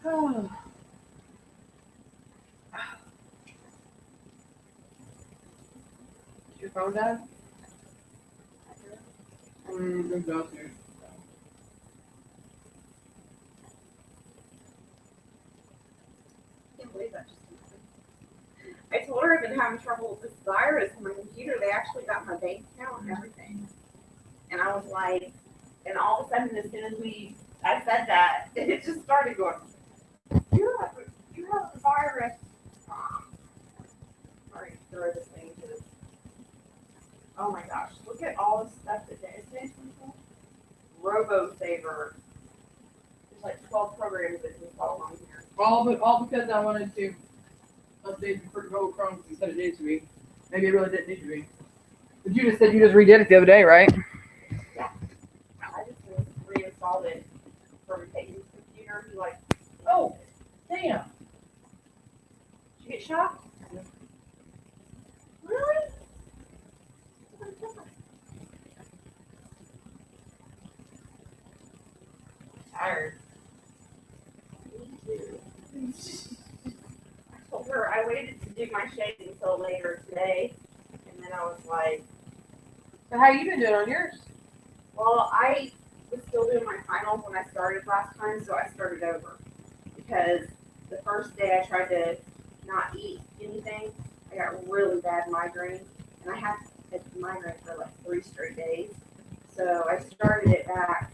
Oh. Your phone died? Exhausted. I can't believe that just happened. I told her I've been having trouble with this virus on my computer. They actually got my bank account and everything. And I was like, and all of a sudden, as soon as I said that, it just started going, you have a virus. Sorry, throw this thing to this. Oh my gosh, look at all the stuff that today's Robo Saver. There's like 12 programs that can fall on here. All because I wanted to update the Google Chrome because you said it needed to be. Maybe it really didn't need to be. But you just said you just redid it the other day, right? Yeah. I just reinstalled it from Peyton's computer. He's like, oh, damn. Did you get shot? Really? Tired. Me too. I told her I waited to do my shave until later today, and then I was like, So how you been doing on yours? well, I was still doing my finals when I started last time, so I started over. Because the first day I tried to not eat anything, I got really bad migraine, and I had a migraine for like 3 straight days. So I started it back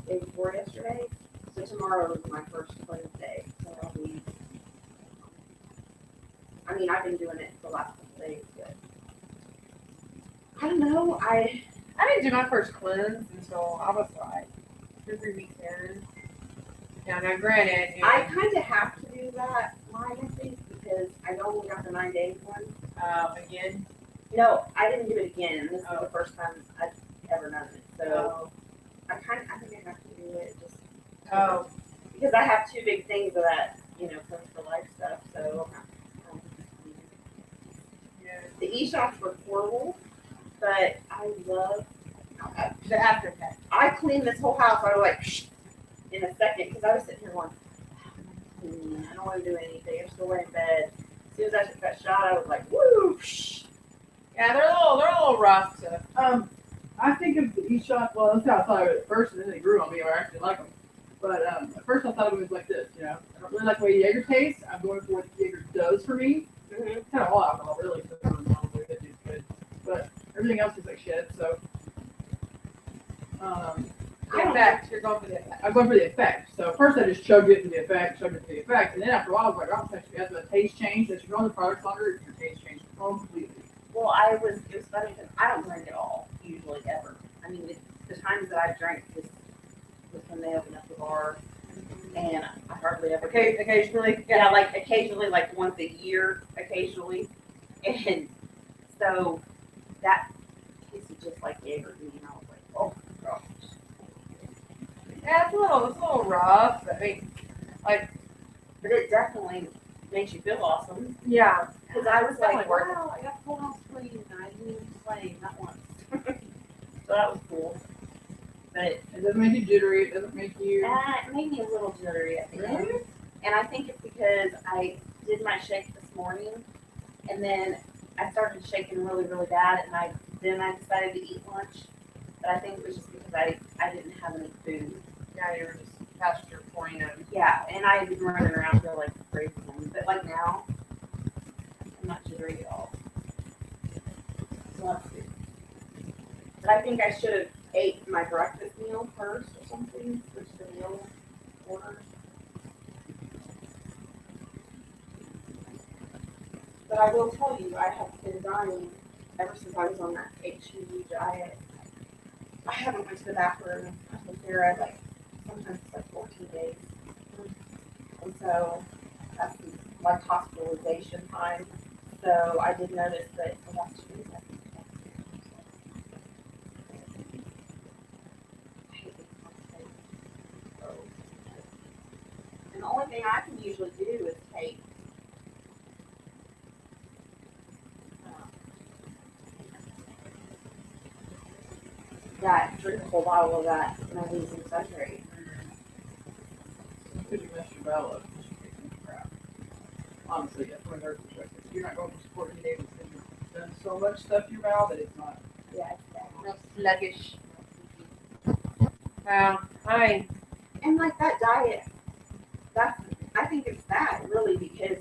day before yesterday. So tomorrow is my first cleanse day. So I'll be, I mean, I've been doing it for the last couple days, but I don't know. I didn't do my first cleanse until I was like 2 or 3 weeks in. Now granted, I kind of have to do that line, I think, because I only got the 9 days one. Again. No, I didn't do it again. This is the first time I've ever done it. So I think I have to do it just because I have 2 big things of that, Cleanse for Life stuff. So the e-shots were horrible, but I love the after effect. I cleaned this whole house. I was like, shh, in a second, because I was sitting here going, I don't want to do anything. I'm still laying in bed. As soon as I took that shot, I was like, woo, shh. Yeah, they're a little rough. So. I think of the e-shot. Well, that's how I thought of it at first, and then they grew on me. Or I actually like them. But at first, I thought it was like this. I don't really like the way Jaeger tastes. I'm going for what Jaeger does for me. It's kind of all alcohol, really. So probably that tastes good. But everything else is like shit. So. You're going for the effect. I'm going for the effect. So first I just chugged it for the effect, and then after a while I was like, oh, actually has a taste change. As you're on the product longer, your taste changes completely. Well, it was funny because I don't drink at all, usually, ever. I mean, the times that I've drank was when they opened up the bar, and I hardly ever. Occasionally? Yeah, like occasionally, like once a year, occasionally. And so that tasted just like Jaeger to me, and I was like, oh my gosh. Yeah, it's a little rough. I mean, but it definitely makes you feel awesome. Yeah. Because I was like, worth wow, I got the whole house clean, and I didn't even complain, not once. So that was cool. But it doesn't make you jittery. It doesn't make you. It made me a little jittery, I think. Really? And I think it's because I did my shake this morning, and then I started shaking really, really bad, and then I decided to eat lunch. But I think it was just because I didn't have any food. Yeah, you were just past your point of. Yeah, and I had been running around here like crazy. But like now, I'm not jittery at all. So that's good. But I think I should have ate my breakfast meal first or something. Switch the meal order. But I will tell you, I have been dying ever since I was on that HUE diet. I haven't went to the bathroom. I was there like sometimes it's like 14 days. And so that's like hospitalization time. So I did notice that I have to do that. And the only thing I can usually do is take drink a whole bottle of that magnesium citrate. because you messed your bowel up. She's kicking the crap. Honestly, yeah, from a nurse perspective. You're not going to support any day because you've done so much stuff to your bowel that it's not. Yeah, it's bad. Real sluggish. Hi. And like that diet, I think it's bad really because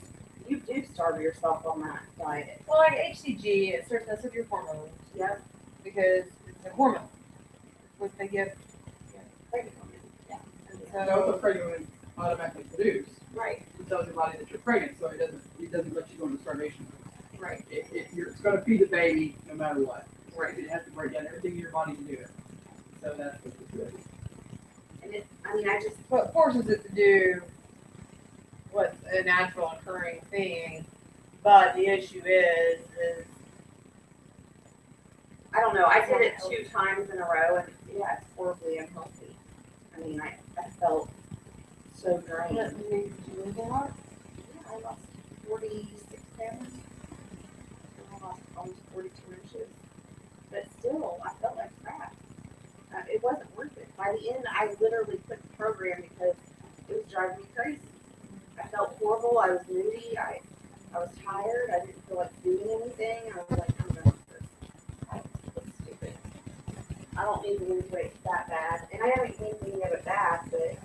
you do starve yourself on that diet. Well, like HCG, it starts messing with your hormones Yep. because it's a hormone. It's what they give. Pregnant women. Yeah. So it's a pregnant woman automatically produce. Right. It tells your body that you're pregnant, so it doesn't let you go into starvation. Right. It's going to feed the baby no matter what. Right. It has to break down everything in your body to do it. So that's what it's doing. And I just What forces it to do what's a natural occurring thing, but the issue is I don't know. I did it 2 times in a row, and yeah, it's horribly unhealthy. I mean, I felt so drained. what did you lose a lot? Yeah, I lost 46 pounds. And I lost almost 42 inches. But still, I felt like crap. It wasn't worth it. By the end, I literally quit the program because it was driving me crazy. I felt horrible. I was moody. I was tired. I didn't feel like doing anything. I was like, I'm done with this. It's stupid. I don't need to lose weight that bad. And I haven't gained any of it bad, but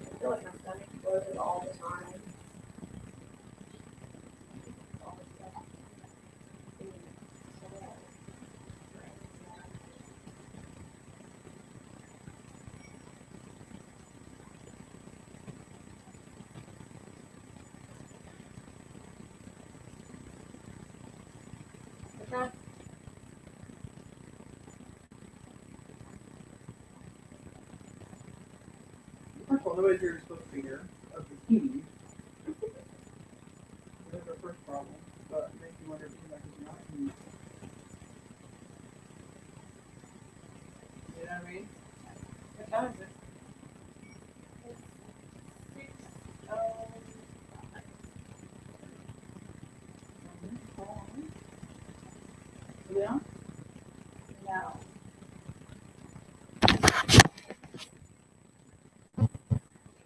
I feel like my stomach bloated all the time. All the stuff. Okay. First of all, nobody's here is supposed to be here. Of the team. That's our first problem. But it makes me wonder if like it's not huge. You know what I mean? What time is it? Yeah? No.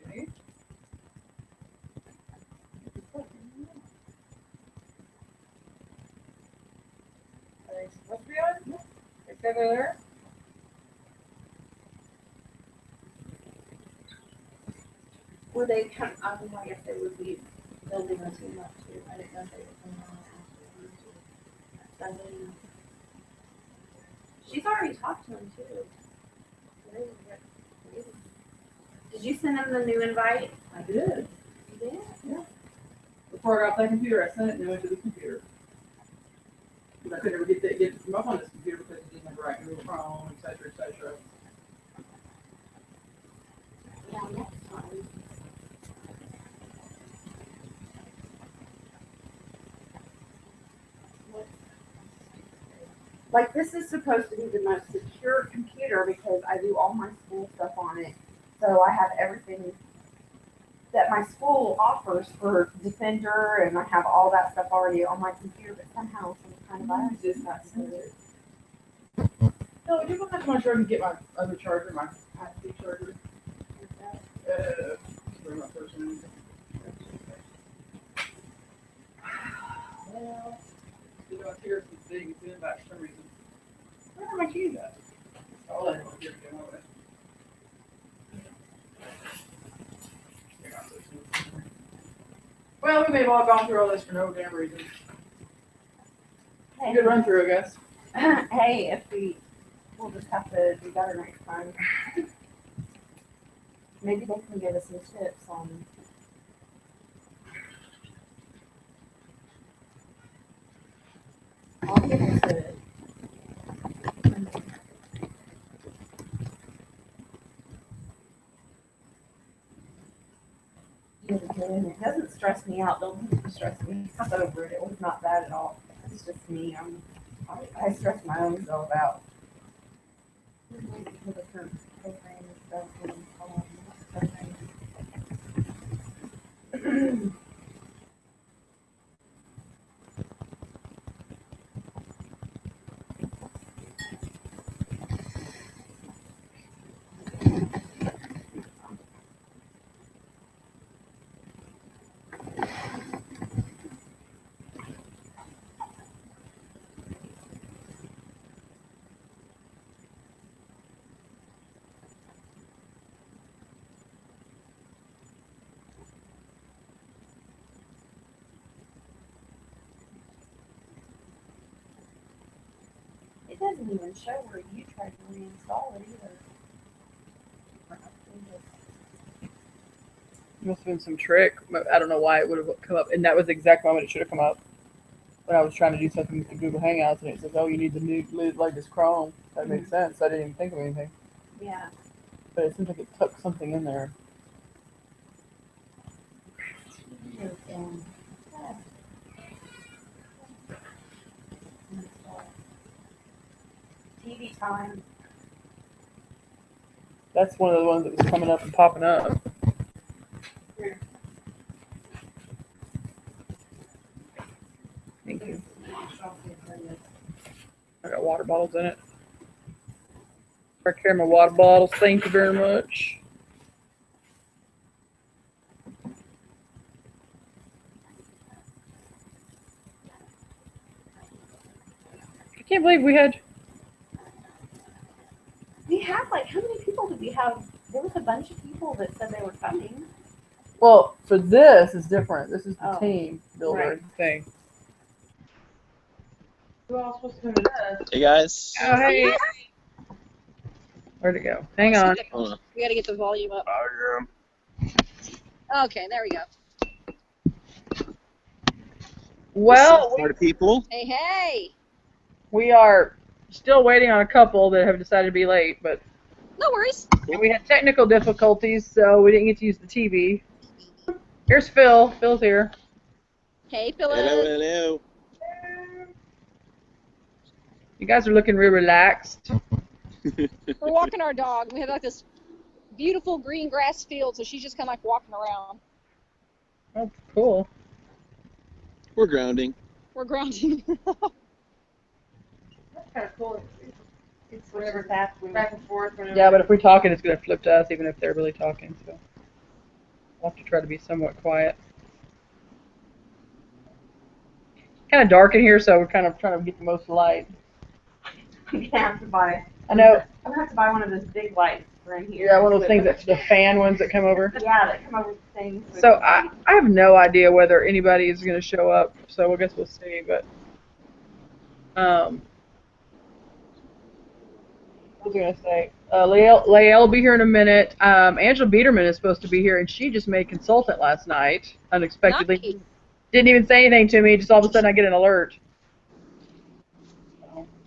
Okay. Are they supposed to be on? They said they're there? Were they kind of, I guess they would be building a team up too. I didn't know if they were coming on after Sunday. She's already talked to him too. Did you send him the new invite? I did. You did? Yeah. Before I got that computer, I sent it and it went to the computer. Because I could never get them up on this computer because it didn't have the right Google Chrome, et cetera, et cetera. Yeah, next time. Like, this is supposed to be the most secure computer because I do all my school stuff on it. So I have everything that my school offers for Defender, and I have all that stuff already on my computer, but somehow some kind of virus is not good. No, you don't have to my charger and get my other charger, my Type-C charger. For my first one. Well, you know, here's the thing, it's in back for some reason. Where are my keys at? Oh, there, here we go. Well, we may have all gone through all this for no damn reason. Hey, Good run through, I guess. hey, if we'll just have to do better next time. Maybe they can give us some tips on. I'll get into it. It doesn't stress me out. Don't stress me out over it. It was not bad at all. It's just me. I stress my own self out. doesn't even show where you tried to reinstall it either. Must have been some trick. I don't know why it would have come up, and that was the exact moment it should have come up. When I was trying to do something with the Google Hangouts, and it says, "Oh, you need the new latest Chrome." That makes sense. I didn't even think of anything. Yeah. But it seems like it took something in there. TV time. That's one of the ones that was coming up and popping up. Thank you. I got water bottles in it. I carry my water bottles. Thank you very much. I can't believe we had. We had like, how many people did we have? There was a bunch of people that said they were coming. Well, for this is different. This is the Oh, team builder right. thing. Who else was doing this? Hey guys. Oh, hey. Where'd it go? Hang on. Hold on. We gotta get the volume up. Okay, there we go. Well, Party people. Hey, hey! we are still waiting on a couple that have decided to be late, but No worries. we had technical difficulties, so we didn't get to use the TV. Here's Phil. Phil's here. Hey, Hello, Philip. hello. You guys are looking real relaxed. We're walking our dog. We have like this beautiful green grass field, so she's just kind of like walking around. Oh, cool. We're grounding. We're grounding. That's kind of cool. It's whatever back and forth. Yeah, but if we're talking, it's going to flip to us, even if they're really talking. So we'll have to try to be somewhat quiet. Kind of dark in here, so we're kind of trying to get the most light. You have to buy. I know. I'm gonna have to buy one of those big lights for in here. Yeah, one of those things that the fan ones that come over. Yeah, that come over with things. So I have no idea whether anybody is going to show up. So I guess we'll see. But what was I going to say? Lael will be here in a minute. Angela Biederman is supposed to be here, and she just made consultant last night unexpectedly. Nice. Didn't even say anything to me. Just all of a sudden I get an alert.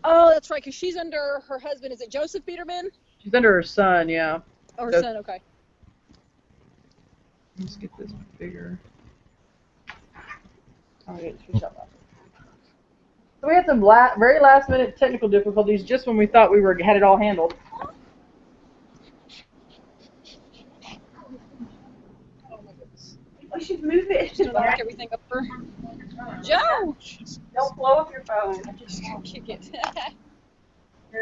Oh, that's right, because she's under her husband. Is it Joseph Peterman? She's under her son, yeah. Oh, her So- son, okay. Let's get this bigger. Oh, yeah, switch out that. So we had some very last minute technical difficulties just when we thought we had it all handled. Oh my goodness. We should move it. Just gonna knock everything up for Joe. Don't blow up your phone. Just kick it.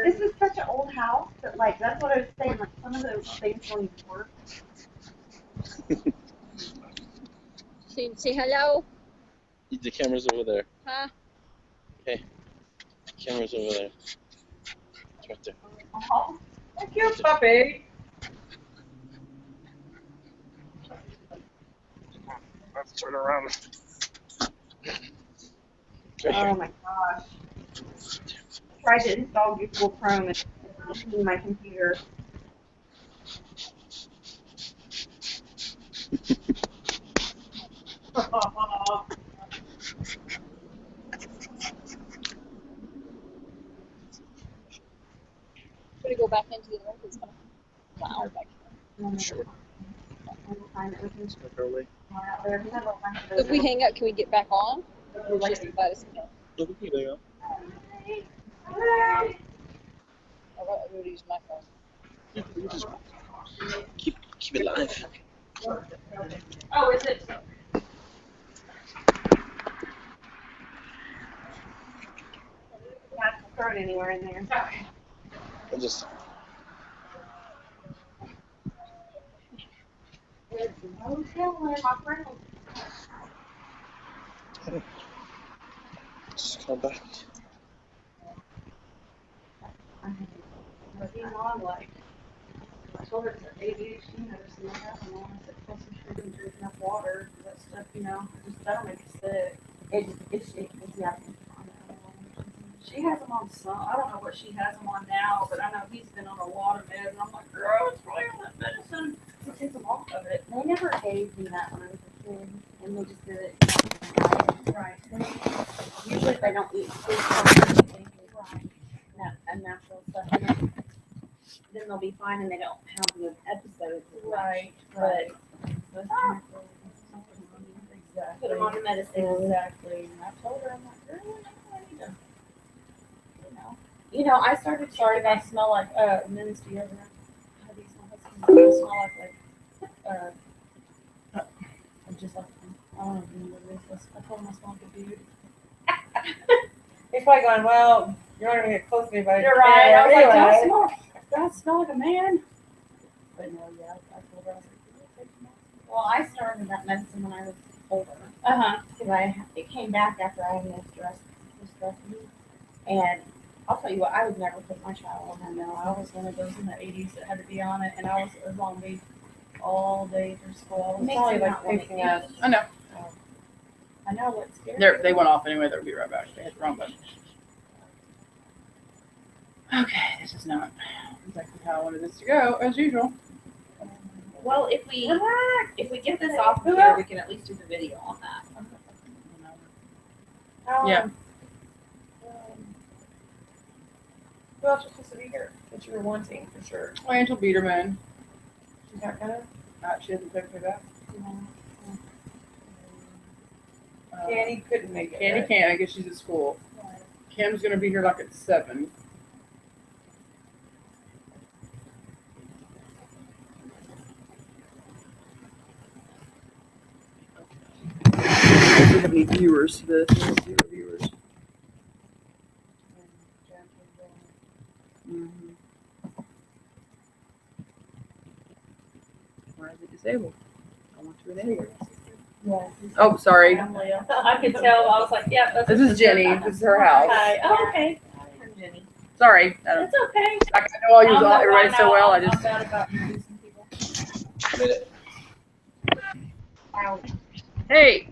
This is such an old house that, like, that's what I was saying. Like, some of those things don't even work. Say hello. The camera's over there. Huh? Okay. The camera's over there. It's right there. Oh, Thank you, puppy. Let's turn around. oh my gosh. I tried to install Google Chrome and in my computer. Should we go back into the room? It's kind of loud back here. Sure. Early. If we hang up, can we get back on? Or just let us know? Look at you. All right, I'm going to use my phone. You just keep it live. Oh, is it? Not throw it anywhere in there. I'll just. Just come back. I told her it's ADHD medicine. I have one. I said, plus she didn't drink enough water. That stuff, you know, just that'll make you sick. It yeah. She has them on some. I don't know what she has them on now, but I know he's been on a lot of meds, and I'm like, girl, it's probably on that medicine. To take them off of it. They never gave me that when I was a kid, and they just did it. Right. Usually, if I don't eat food, and natural stuff, then they'll be fine, and they don't have the episodes. Right. But Exactly. put them on the medicine. Exactly. And I told her, I'm like, girl, I need to. You know, I started. Sorry if I smell like men's deodorant. How do you smell? I smell like I'm just like, I don't know what it is. I told him I smell like a dude. He's probably going, well, you're not gonna get close to me, but You're right. I was like, anyway. do I smell like a man? But no, yeah, I told her, I was like, Well, I started that medicine when I was older. uh-huh. Because it came back after I had hysterectomy. And I'll tell you what, I would never put my child on that No, now. I was one of those in the 80s that had to be on it, and I was on me all day through school. I was Makes probably me like not wanna 15. eat. I know. I know what's scary. They went off anyway. They'll be right back. They hit the wrong button. Okay, this is not exactly how I wanted this to go, as usual. Well, if we get this off of Relax. here, we can at least do the video on that. Yeah. Who else was supposed to be here that you were wanting for sure? Well, Angel Biederman. She's not gonna. She hasn't picked her back. Candy couldn't make it. Candy right? can't. I guess she's at school. Kim's gonna be here like at 7. Do we have any viewers to this? Zero viewers. Why is it disabled? I want to enable it. Yeah. Oh, sorry. I could tell. I was like, yeah, that's This is Jenny. This is her house. Hi. Oh, okay. I'm Jenny. Sorry. It's okay. I know all you I'm not- everybody so know, well. I I'm just. bad about introducing people. Hey,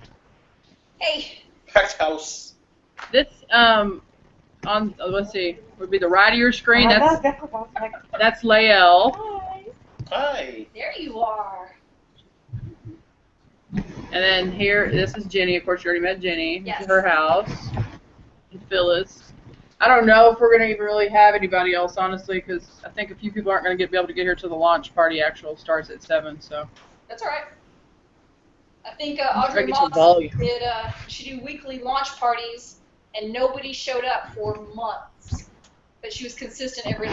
Hey, Packed house. this on let's see, would be the right of your screen. That's Lael, Hi. there you are. and then here this is Jenny. Of course, you already met Jenny. This Yes. is her house. And Phyllis. I don't know if we're gonna even really have anybody else, honestly, because I think a few people aren't gonna be able to get here till the launch party actual starts at 7. So. That's all right. I think Try Audrey to get some Moss volume. did. She do weekly launch parties, and nobody showed up for months. But she was consistent every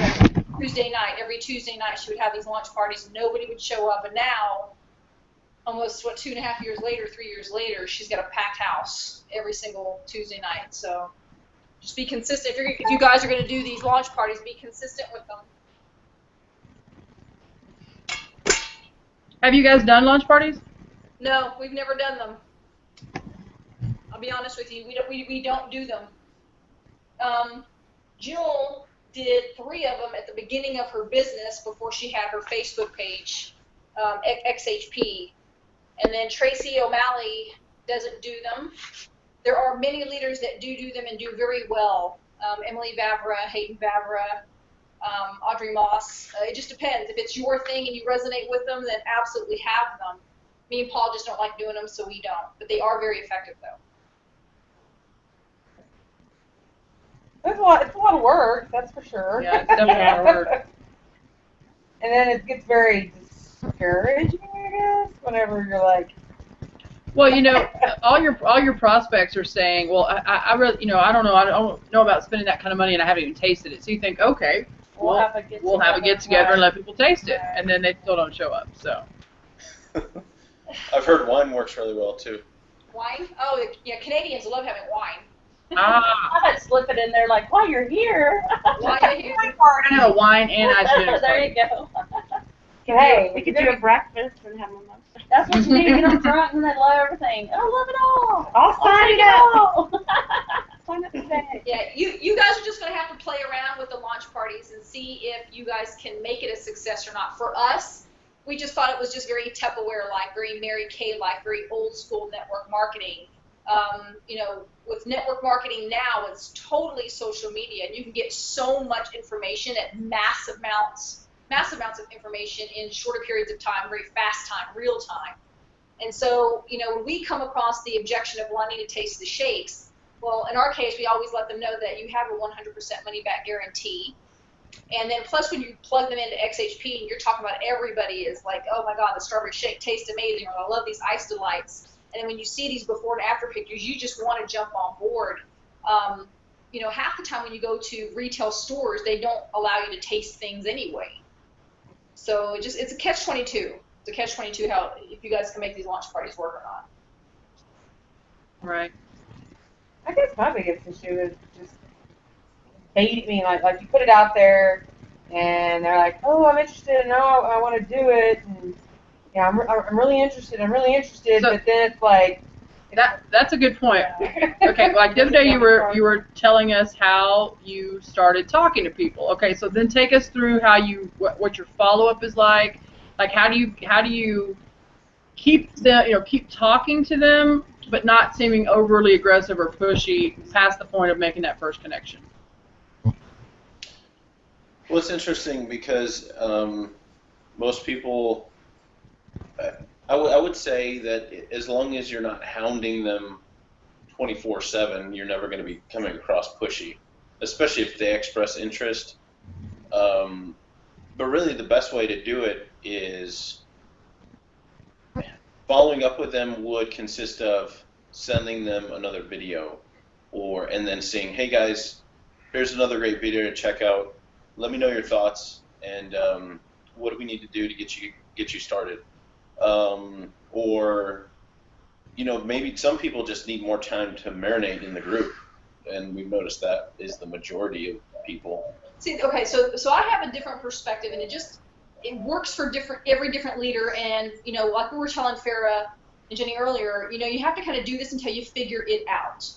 Tuesday night. Every Tuesday night, she would have these launch parties. And nobody would show up, and now, almost 2.5 years later, 3 years later, she's got a packed house every single Tuesday night. So just be consistent. If you guys are going to do these launch parties, be consistent with them. Have you guys done launch parties? No, we've never done them. I'll be honest with you, we don't do them. Jill did 3 of them at the beginning of her business before she had her Facebook page, XHP. And then Tracy O'Malley doesn't do them. There are many leaders that do them and do very well. Emily Vavra, Hayden Vavra, Audrey Moss. It just depends. If it's your thing and you resonate with them, then absolutely have them. Me and Paul just don't like doing them, so we don't. But they are very effective, though. It's a lot of work, that's for sure. Yeah, it's definitely a lot of work. And then it gets very discouraging, I guess, whenever you're like. Well, you know, all your prospects are saying, well, I really, you know, I don't know about spending that kind of money, and I haven't even tasted it. So you think, okay, we'll have a get together and let people taste it, and then they still don't show up. So. I've heard wine works really well too. Wine? Oh, yeah, Canadians love having wine. Ah, I might slip it in there like, while you're here. While you're here. we're gonna have a wine and ice dinner. There you go. Hey, We could do a breakfast and have them. That's what you need to get them drunk and they love everything. I love it all. I'll sign it up. Sign up today. Yeah, you guys are just going to have to play around with the launch parties and see if you guys can make it a success or not. For us, we just thought it was just very Tupperware-like, very Mary Kay-like, very old-school network marketing. You know, with network marketing now, it's totally social media, and you can get so much information at massive amounts of information in shorter periods of time, very fast time, real time. And so, you know, when we come across the objection of wanting to taste the shakes, well, in our case, we always let them know that you have a 100% money-back guarantee. And then plus when you plug them into XHP, and you're talking about everybody is like, oh my God, the strawberry shake tastes amazing, or I love these ice delights. And then when you see these before and after pictures, you just want to jump on board. You know, half the time when you go to retail stores, they don't allow you to taste things anyway. So it's a catch-22. It's a catch-22 how if you guys can make these launch parties work or not. Right. I guess my biggest issue is just hate. I mean, like you put it out there, and they're like, "Oh, I'm interested, and oh, I want to do it, and yeah, I'm really interested. I'm really interested." So- but then it's like, That's a good point. Okay, like the other day you were telling us how you started talking to people. Okay, so then take us through how what your follow-up is like. Like how do you keep talking to them but not seeming overly aggressive or pushy past the point of making that first connection? Well, it's interesting because most people, I would say that as long as you're not hounding them 24/7, you're never going to be coming across pushy, especially if they express interest. But really the best way to do it is following up with them would consist of sending them another video and then saying, hey guys, here's another great video to check out. Let me know your thoughts and what do we need to do to get you started. Or, you know, maybe some people just need more time to marinate in the group, and we've noticed that is the majority of people. See, okay, so I have a different perspective, and it works for every different leader, and you know, like we were telling Farah and Jenny earlier, you know, you have to kind of do this until you figure it out.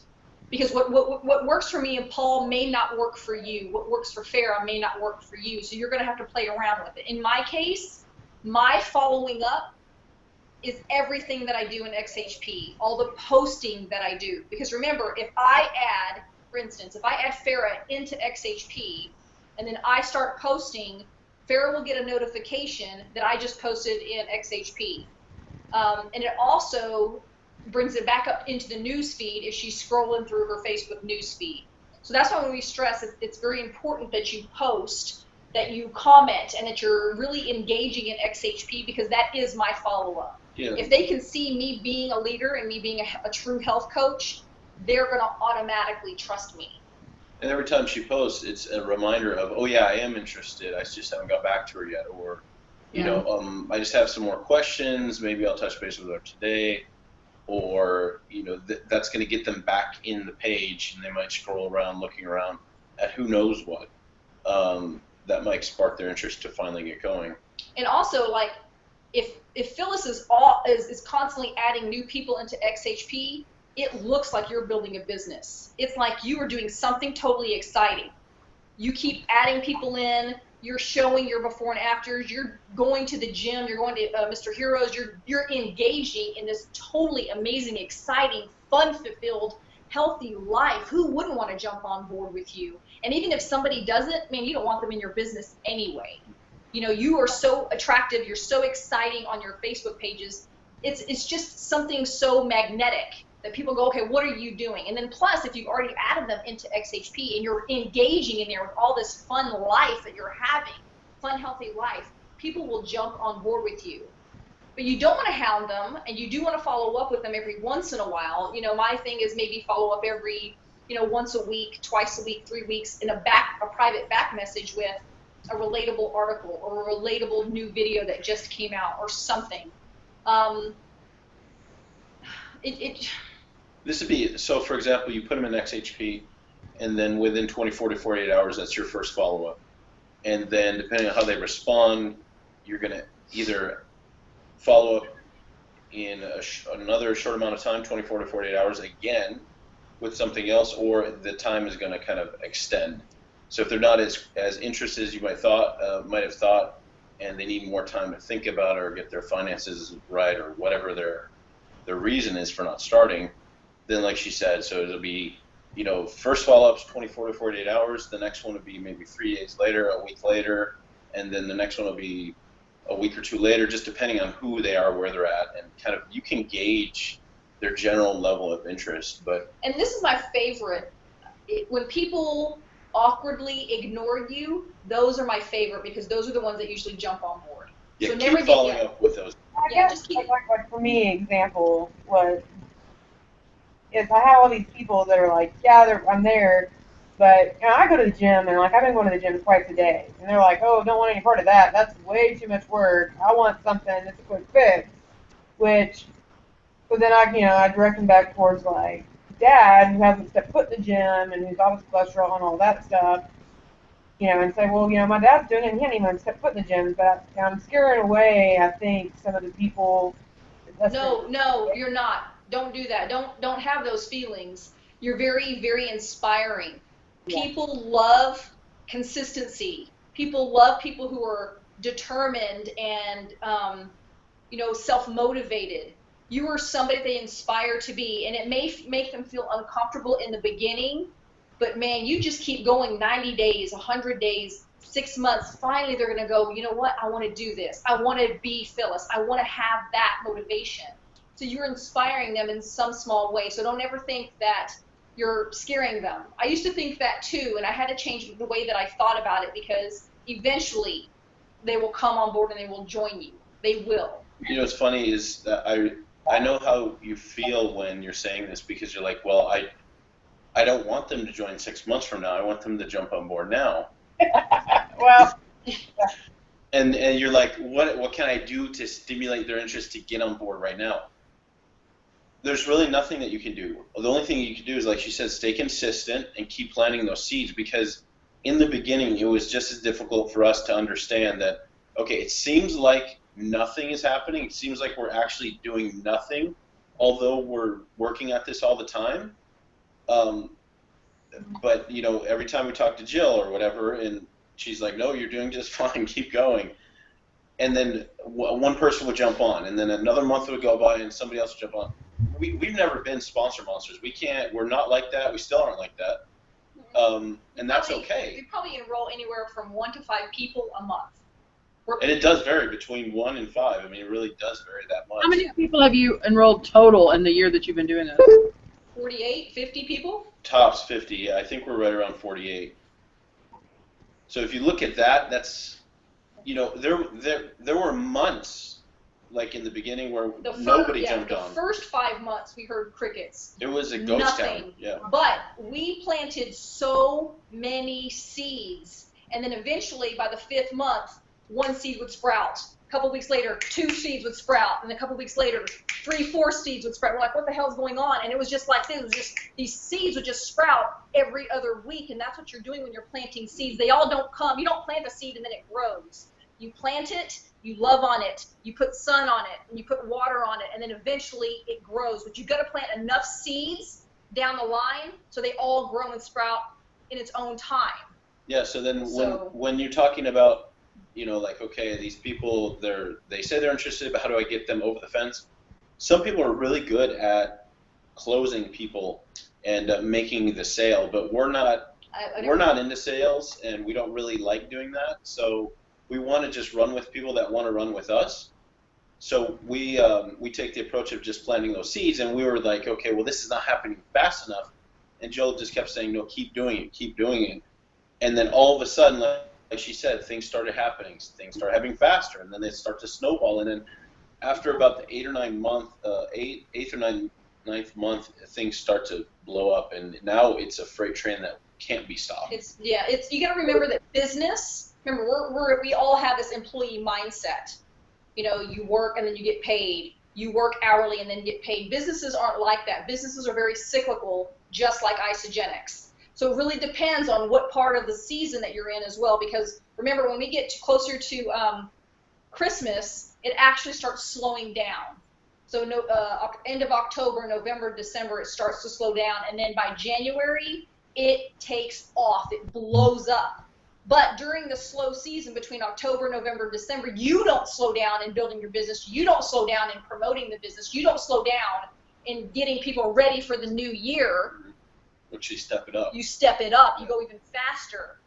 Because what works for me and Paul may not work for you. What works for Farah may not work for you. So you're going to have to play around with it. In my case, my following up is everything that I do in XHP, all the posting that I do. Because remember, if I add, for instance, if I add Farah into XHP and then I start posting, Farah will get a notification that I just posted in XHP. And it also brings it back up into the news feed if she's scrolling through her Facebook news feed. So that's why when we stress it's very important that you post, that you comment, and that you're really engaging in XHP, because that is my follow-up. Yeah. If they can see me being a leader and me being a true health coach, they're going to automatically trust me. And every time she posts, it's a reminder of, oh yeah, I am interested. I just haven't got back to her yet. Or, you know, I just have some more questions. Maybe I'll touch base with her today. Or, you know, that's going to get them back in the page, and they might scroll around looking around at who knows what. That might spark their interest to finally get going. And also, like, if Phyllis is constantly adding new people into XHP, it looks like you're building a business. It's like you are doing something totally exciting. You keep adding people in. You're showing your before and afters. You're going to the gym. You're going to Mr. Heroes. You're engaging in this totally amazing, exciting, fun-fulfilled, healthy life. Who wouldn't want to jump on board with you? And even if somebody doesn't, man, you don't want them in your business anyway. You know, you are so attractive. You're so exciting on your Facebook pages. It's just something so magnetic that people go, okay, what are you doing? And then plus, if you've already added them into XHP and you're engaging in there with all this fun life that you're having, fun, healthy life, people will jump on board with you. But you don't want to hound them, and you do want to follow up with them every once in a while. You know, my thing is maybe follow up every, you know, once a week, twice a week, 3 weeks in a private back message with a relatable article or a relatable new video that just came out or something. This would be, so for example, you put them in XHP, and then within 24 to 48 hours, that's your first follow-up. And then depending on how they respond, you're going to either follow up in another short amount of time, 24 to 48 hours again, with something else, or the time is going to kind of extend. So if they're not as interested as you might have thought, and they need more time to think about or get their finances right or whatever their reason is for not starting, then like she said, so it'll be, first follow-up's 24 to 48 hours. The next one would be maybe 3 days later, a week later, and then the next one will be a week or two later, just depending on who they are, where they're at, and kind of you can gauge their general level of interest. And this is my favorite. When people awkwardly ignore you, those are my favorite because those are the ones that usually jump on board. Yeah, so keep never following up with those. I Yeah, guess just keep- like for me, example was if I have all these people that are like, yeah, I'm there, but I go to the gym and like I've been going to the gym twice a day, and they're like, oh, don't want any part of that. That's way too much work. I want something that's a quick fix. So then I direct them back towards like dad who hasn't stepped foot in the gym and who's obviously cholesterol and all that stuff. And say, well, my dad's doing it and he hasn't even stepped foot in the gym, but I'm scaring away, I think, some of the people. No, you're not. Don't do that. Don't have those feelings. You're very, very inspiring. Yeah. People love consistency. People love people who are determined and, self-motivated. You are somebody they inspire to be, and it may make them feel uncomfortable in the beginning, but man, you just keep going 90 days, 100 days, 6 months. Finally, they're going to go, you know what? I want to do this. I want to be Phyllis. I want to have that motivation. So you're inspiring them in some small way. So don't ever think that you're scaring them. I used to think that too, and I had to change the way that I thought about it because eventually they will come on board and they will join you. They will. What's funny is that I know how you feel when you're saying this because you're like, well, I don't want them to join 6 months from now. I want them to jump on board now. Well, and you're like, what can I do to stimulate their interest to get on board right now? There's really nothing that you can do. The only thing you can do is, like she said, stay consistent and keep planting those seeds because in the beginning it was just as difficult for us to understand that, okay, it seems like nothing is happening. It seems like we're actually doing nothing, although we're working at this all the time. But, every time we talk to Jill or whatever, and she's like, no, you're doing just fine, keep going. And then one person would jump on, and then another month would go by and somebody else would jump on. We've never been sponsor monsters. We're not like that. We still aren't like that. And that's okay. You probably enroll anywhere from 1 to 5 people a month. And it does vary between 1 and 5. I mean, it really does vary that much. How many people have you enrolled total in the year that you've been doing this? 48, 50 people? Tops 50. Yeah, I think we're right around 48. So if you look at that, that's, there were months, like in the beginning, where nobody jumped on. The first 5 months, we heard crickets. It was a ghost Nothing. town. Yeah. But we planted so many seeds, and then eventually, by the 5th month, 1 seed would sprout. A couple weeks later, 2 seeds would sprout, and a couple weeks later, 3, 4 seeds would sprout. We're like, what the hell's going on? And it was just like this. It was just these seeds would just sprout every other week, and that's what you're doing when you're planting seeds. They all don't come. You don't plant a seed and then it grows. You plant it, you love on it, you put sun on it, and you put water on it, and then eventually it grows. But you've got to plant enough seeds down the line so they all grow and sprout in its own time. Yeah. So then when you're talking about, like, okay, these people, they say they're interested, but how do I get them over the fence? Some people are really good at closing people and making the sale, but we're not into sales, and we don't really like doing that. So we want to just run with people that want to run with us. So we take the approach of just planting those seeds, and we were like, okay, well, this is not happening fast enough. And Jill just kept saying, no, keep doing it. And then all of a sudden, like she said, things started happening. Things started happening faster, and then they start to snowball. And then after about the 8th or 9th month, things start to blow up, and now it's a freight train that can't be stopped. You got to remember that business. Remember, we all have this employee mindset. You work and then you get paid. You work hourly and then get paid. Businesses aren't like that. Businesses are very cyclical, just like Isagenix. So it really depends on what part of the season that you're in as well, because remember, when we get closer to Christmas, it actually starts slowing down. So end of October, November, December, it starts to slow down, and then by January, it takes off. It blows up. But during the slow season between October, November, December, you don't slow down in building your business. You don't slow down in promoting the business. You don't slow down in getting people ready for the new year, Which you step it up. you step it up, you go even faster.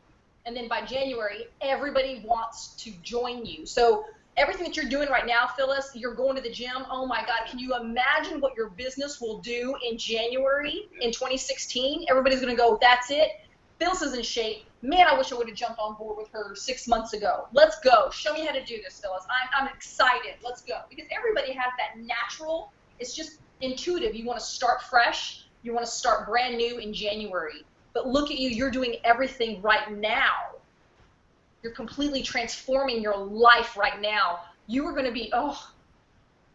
And then by January, everybody wants to join you. So everything that you're doing right now, Phyllis, you're going to the gym. Oh my God, can you imagine what your business will do in January in 2016? Everybody's going to go, that's it. Phyllis is in shape. Man, I wish I would have jumped on board with her 6 months ago. Let's go. Show me how to do this, Phyllis. I'm excited. Let's go. Because everybody has that natural, it's just intuitive. You want to start fresh. You want to start brand new in January. But look at you. You're doing everything right now. You're completely transforming your life right now. You are going to be, oh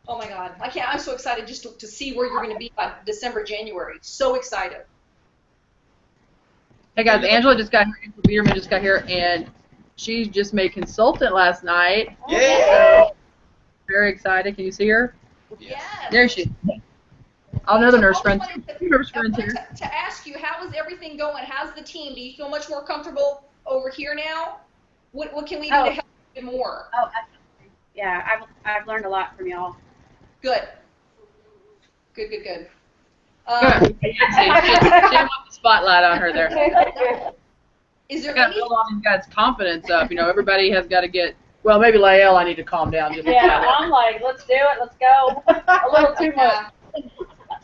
my God. I'm so excited just to see where you're going to be by December, January. So excited. Hey guys, Angela just got here. Angela Bierman just got here, and she just made consultant last night. Yeah. So, very excited. Can you see her? Yes. There she is. Another nurse I friend. wanted Nurse friend here. to ask you, how is everything going? How's the team? Do you feel much more comfortable over here now? What can we do to help you more? Oh, absolutely. Yeah, I've learned a lot from y'all. Good. Good. Good. She didn't want the spotlight on her there. Is there I got to any? build all these guys' confidence up. You know, everybody has got to get. Well, maybe Lael, I need to calm down. Just Yeah, I'm like, let's do it, let's go. A little too much.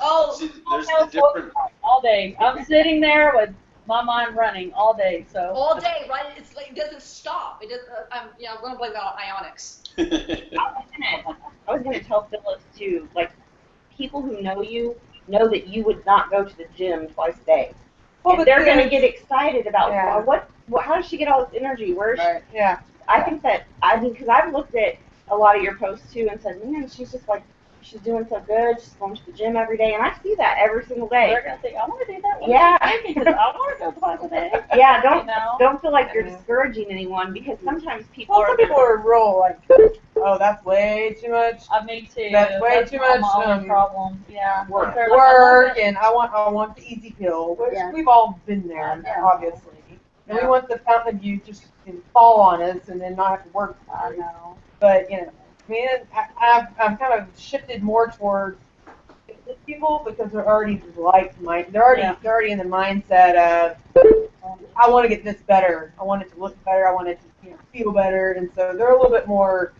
Oh, See, there's the different. All day. I'm sitting there with my mind running all day, so. all day, right? It's like, it doesn't stop. It doesn't. I'm going to blame that on Ionics. I was gonna tell Phyllis too, like, people who know you know that you would not go to the gym twice a day. Well, And but they're gonna then- get excited about, Yeah. what, how does she get all this energy? Where's Right. Yeah. I think that, because I've looked at a lot of your posts too and said, man, she's just like, she's doing so good, she's going to the gym every day, and I see that every single day. They're gonna think, I wanna do that. Yeah. Because I wanna go twice a day. Yeah, You know? don't feel like you're Yeah. discouraging anyone, because sometimes people Well, are some people are real like, oh, that's way too much Me too. That's way too my much, only problem. Yeah. work, They're like, I love it. and I want the easy pill, which Yeah. we've all been there, Yeah. obviously. And we Yeah. want the fountain of youth just to fall on us and then not have to work for I it. know. But, you know, I mean, I've kind of shifted more toward fitness people because they're already they're already in the mindset of, I want to get this better. I want it to look better. I want it to feel better. And so they're a little bit more.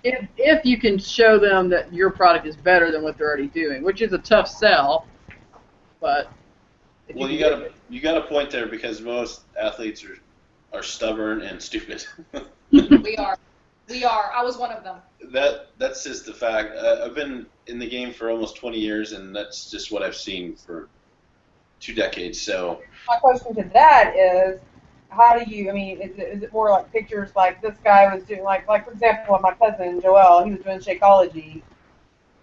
If you can show them that your product is better than what they're already doing, which is a tough sell, but. if Well, can you got a point there, because most athletes are stubborn and stupid. We are. I was one of them. That's just the fact. I've been in the game for almost 20 years, and that's just what I've seen for 2 decades. So My question to that is, how do you, I mean, is it more like pictures like this guy was doing, like for example, my cousin Joel, he was doing Shakeology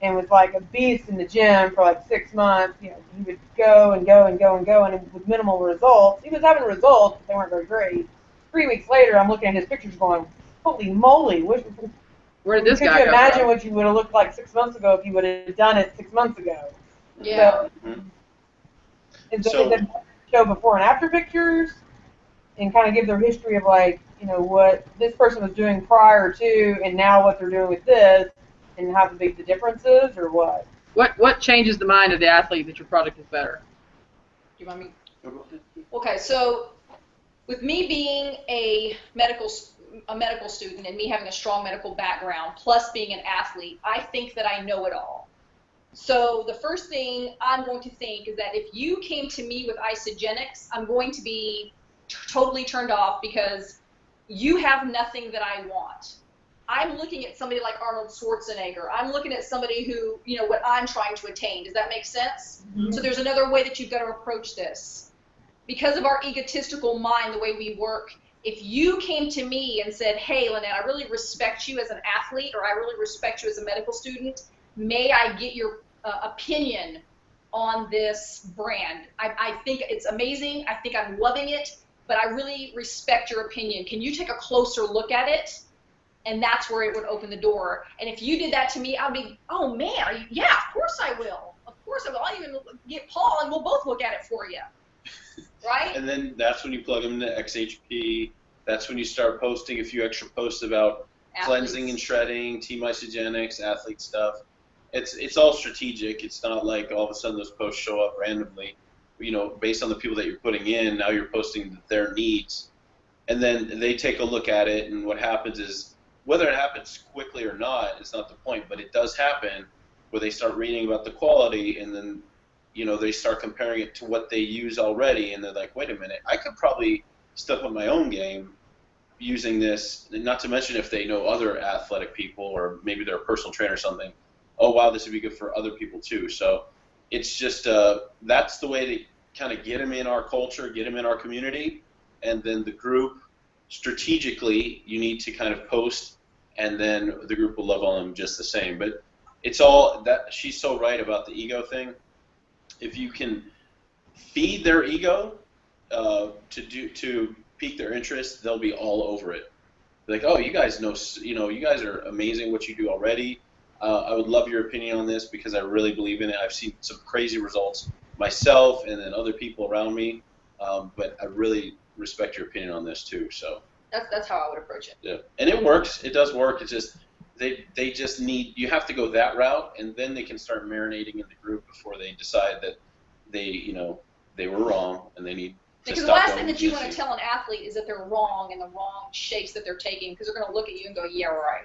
and was like a beast in the gym for like 6 months. You know, he would go and go and go and go, and with minimal results. He was having results, but they weren't very great. 3 weeks later, I'm looking at his pictures going, holy moly, where did this could guy you come imagine from? what you would have looked like 6 months ago if you would have done it 6 months ago? Yeah. So, is it show before and after pictures and kind of give their history of, like, you know, what this person was doing prior to and now what they're doing with this and how big the difference is, or what? What changes the mind of the athlete that your product is better? Do you want me? Okay, so with me being a medical student and me having a strong medical background, plus being an athlete, I think that I know it all. So the first thing I'm going to think is that if you came to me with Isagenix, I'm going to be totally turned off because you have nothing that I want. I'm looking at somebody like Arnold Schwarzenegger. I'm looking at somebody who, you know, what I'm trying to attain. Does that make sense? Mm-hmm. So there's another way that you've got to approach this. Because of our egotistical mind, the way we work, if you came to me and said, hey, Lynette, I really respect you as an athlete, or I really respect you as a medical student, may I get your opinion on this brand? I think it's amazing. I think I'm loving it, but I really respect your opinion. Can you take a closer look at it? And that's where it would open the door. And if you did that to me, I'd be, oh man, yeah, of course I will. Of course I will. I'll even get Paul and we'll both look at it for you. Right? And then that's when you plug them into XHP. That's when you start posting a few extra posts about Athletes. cleansing and shredding, Team Isagenix, athlete stuff. it's all strategic. It's not like all of a sudden those posts show up randomly. You know, based on the people that you're putting in, now you're posting their needs, and then they take a look at it, and what happens is, whether it happens quickly or not is not the point, but it does happen where they start reading about the quality, and then, you know, they start comparing it to what they use already, and they're like, wait a minute, I could probably step up my own game using this, not to mention if they know other athletic people, or maybe they're a personal trainer or something. Oh, wow, this would be good for other people too. So it's just, that's the way to kind of get them in our culture, get them in our community, and then the group, strategically, you need to kind of post, and then the group will love on them just the same. But it's all that, she's so right about the ego thing. If you can feed their ego to pique their interest, they'll be all over it. Like, oh, you guys know, you guys are amazing what you do already. I would love your opinion on this because I really believe in it. I've seen some crazy results myself and then other people around me, but I really respect your opinion on this too. So That's how I would approach it. yeah, and it works. It does work. It's just they just need, you have to go that route, and then they can start marinating in the group before they decide that they were wrong and they need to Because stop. the last thing going that you to want to tell an athlete is that they're wrong and the wrong shapes that they're taking, because they're going to look at you and go, yeah, right.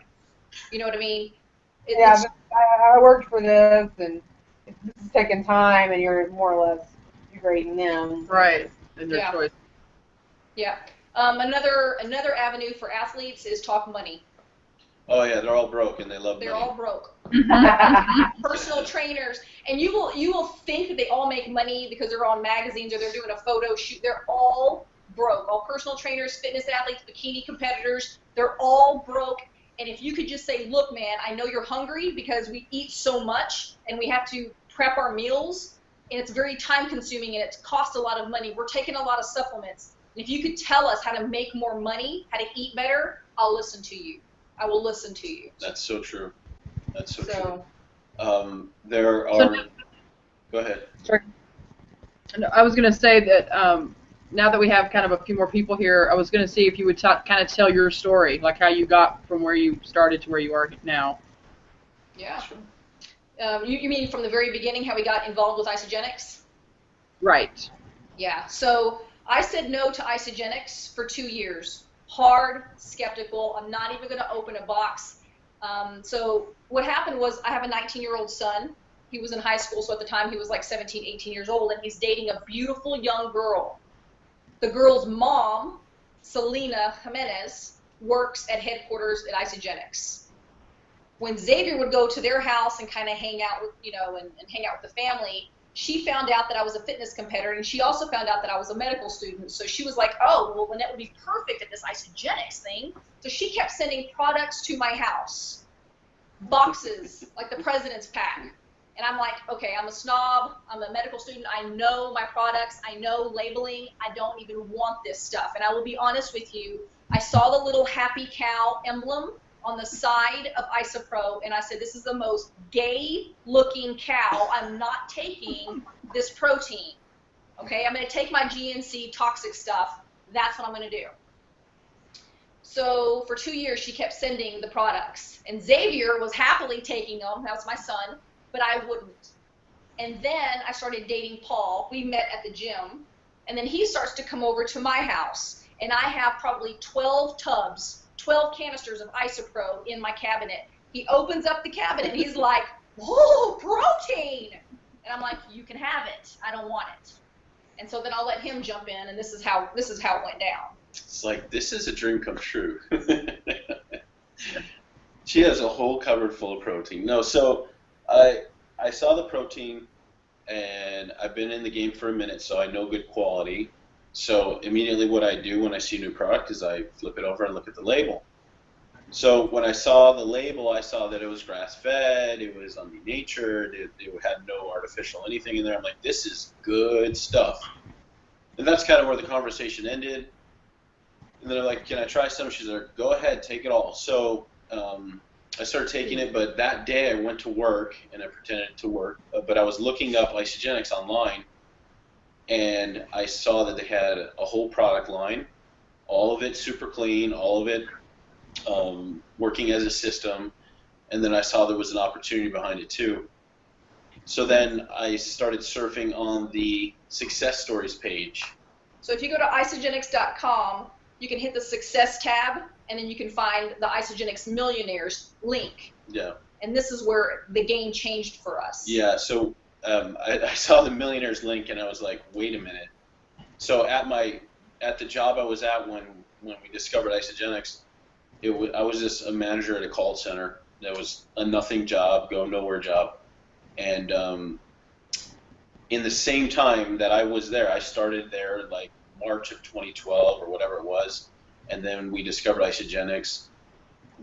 You know what I mean? Yeah, but I worked for this, and this is taking time, and you're more or less degrading them. Right. And their Yeah. choice. Yeah. Another avenue for athletes is talk money. Oh yeah, they're all broke and they love They're money. all broke. Personal trainers, and you will think that they all make money because they're on magazines or they're doing a photo shoot. They're all broke. All personal trainers, fitness athletes, bikini competitors, they're all broke. And if you could just say, look, man, I know you're hungry because we eat so much and we have to prep our meals, and it's very time consuming and it costs a lot of money. We're taking a lot of supplements. And if you could tell us how to make more money, how to eat better, I'll listen to you. I will listen to you. That's so true. That's so true. So, There are. Go ahead. I was going to say that now that we have kind of a few more people here, I was going to see if you would kind of tell your story, like how you got from where you started to where you are now. yeah. You mean from the very beginning how we got involved with Isagenix? Right. Yeah. So I said no to Isagenix for 2 years. Hard, skeptical. I'm not even going to open a box. So what happened was I have a 19-year-old son. He was in high school, so at the time he was like 17, 18 years old, and he's dating a beautiful young girl. The girl's mom, Selena Jimenez, works at headquarters at Isagenix. When Xavier would go to their house and kind of hang out with, and hang out with the family, she found out that I was a fitness competitor, and she also found out that I was a medical student. So she was like, oh, well, Lynette would be perfect at this Isagenix thing. So she kept sending products to my house, boxes, like the President's Pack. And I'm like, okay, I'm a snob. I'm a medical student. I know my products. I know labeling. I don't even want this stuff. And I will be honest with you, I saw the little happy cow emblem on the side of Isopro, and I said, this is the most gay-looking cow. I'm not taking this protein. Okay, I'm going to take my GNC toxic stuff. That's what I'm going to do. So for 2 years, she kept sending the products. And Xavier was happily taking them. That was my son. But I wouldn't. And then I started dating Paul. We met at the gym. And then he starts to come over to my house. And I have probably 12 tubs, 12 canisters of Isopro in my cabinet. He opens up the cabinet and he's like, whoa, protein! And I'm like, you can have it. I don't want it. And so then I'll let him jump in, and this is how it went down. It's like, this is a dream come true. She has a whole cupboard full of protein. No, so I saw the protein, and I've been in the game for a minute, so I know good quality. So immediately what I do when I see a new product is I flip it over and look at the label. So when I saw the label, I saw that it was grass-fed, it was undenatured, it had no artificial anything in there. I'm like, this is good stuff. And that's kind of where the conversation ended. And then they're like, can I try some? She's like, go ahead, take it all. So I started taking it, but that day I went to work, and I pretended to work, but I was looking up Isagenix online, and I saw that they had a whole product line, all of it super clean, all of it working as a system. and then I saw there was an opportunity behind it too. So then I started surfing on the success stories page. So if you go to Isagenix.com, you can hit the success tab, and then you can find the Isagenix Millionaires link. Yeah. And this is where the game changed for us. Yeah, so I saw the Millionaires link, and I was like, wait a minute. So at the job I was at when we discovered Isagenix, I was just a manager at a call center. That was a nothing job, go nowhere job. And in the same time that I was there, I started there like March of 2012 or whatever it was, and then we discovered Isagenix.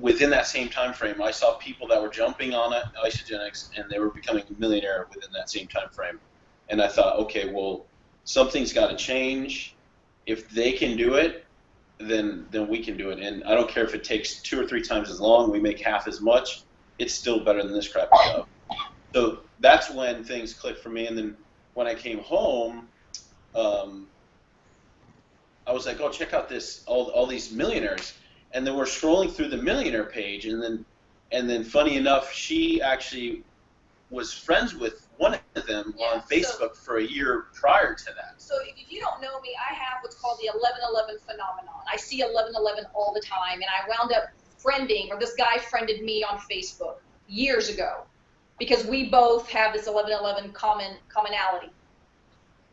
Within that same time frame, I saw people that were jumping on Isagenix, and they were becoming a millionaire within that same time frame. And I thought, okay, well, something's got to change. If they can do it, then we can do it. And I don't care if it takes 2 or 3 times as long. We make half as much. It's still better than this crappy job. So that's when things clicked for me. And then when I came home, I was like, oh, check out this all these millionaires. And then we're scrolling through the millionaire page, and then funny enough, she actually was friends with one of them on Facebook for a year prior to that. So if you don't know me, I have what's called the 1111 phenomenon. I see 1111 all the time, and I wound up this guy friended me on Facebook years ago because we both have this 1111 commonality.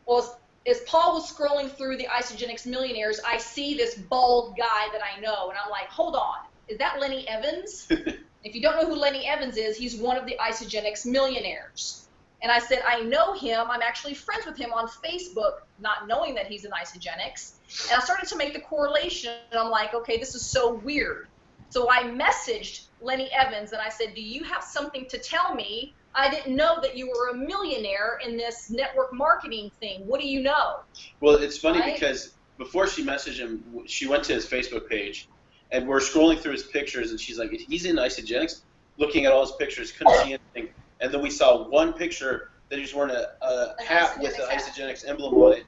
Well, as Paul was scrolling through the Isagenix Millionaires, I see this bald guy that I know, and I'm like, hold on, is that Lenny Evans? If you don't know who Lenny Evans is, he's one of the Isagenix Millionaires. And I said, I know him. I'm actually friends with him on Facebook, not knowing that he's an Isagenix. And I started to make the correlation, and I'm like, okay, this is so weird. So I messaged Lenny Evans, and I said, do you have something to tell me? I didn't know that you were a millionaire in this network marketing thing. What do you know? Well, it's funny because before she messaged him, she went to his Facebook page, and we're scrolling through his pictures, and she's like, he's in Isagenix? Looking at all his pictures, couldn't see anything. And then we saw one picture that he's wearing a hat with the Isagenix emblem on it,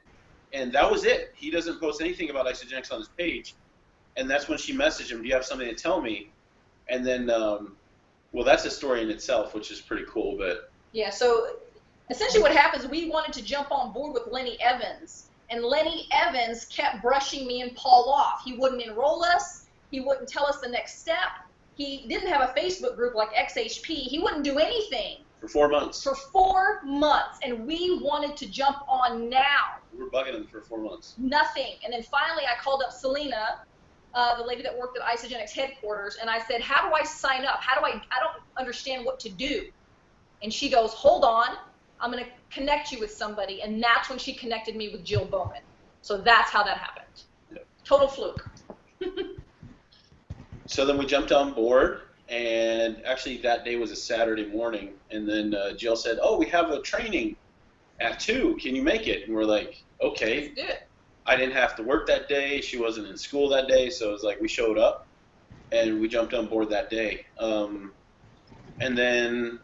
and that was it. He doesn't post anything about Isagenix on his page. And that's when she messaged him, do you have something to tell me? And then, well, that's a story in itself, which is pretty cool. But yeah, so essentially what happens, we wanted to jump on board with Lenny Evans, and Lenny Evans kept brushing me and Paul off. He wouldn't enroll us. He wouldn't tell us the next step. He didn't have a Facebook group like XHP. He wouldn't do anything. For 4 months. For 4 months, and we wanted to jump on now. We were bugging him for 4 months. Nothing. And then finally I called up Selena, the lady that worked at Isagenix headquarters, and I said, how do I sign up? I don't understand what to do. And she goes, hold on, I'm going to connect you with somebody. And that's when she connected me with Jill Bowman. So that's how that happened. Yep. Total fluke. So then we jumped on board, and actually that day was a Saturday morning, and then Jill said, oh, we have a training at 2. Can you make it? And we're like, okay. Let's do it. I didn't have to work that day. She wasn't in school that day, so it was like we showed up, and we jumped on board that day. And then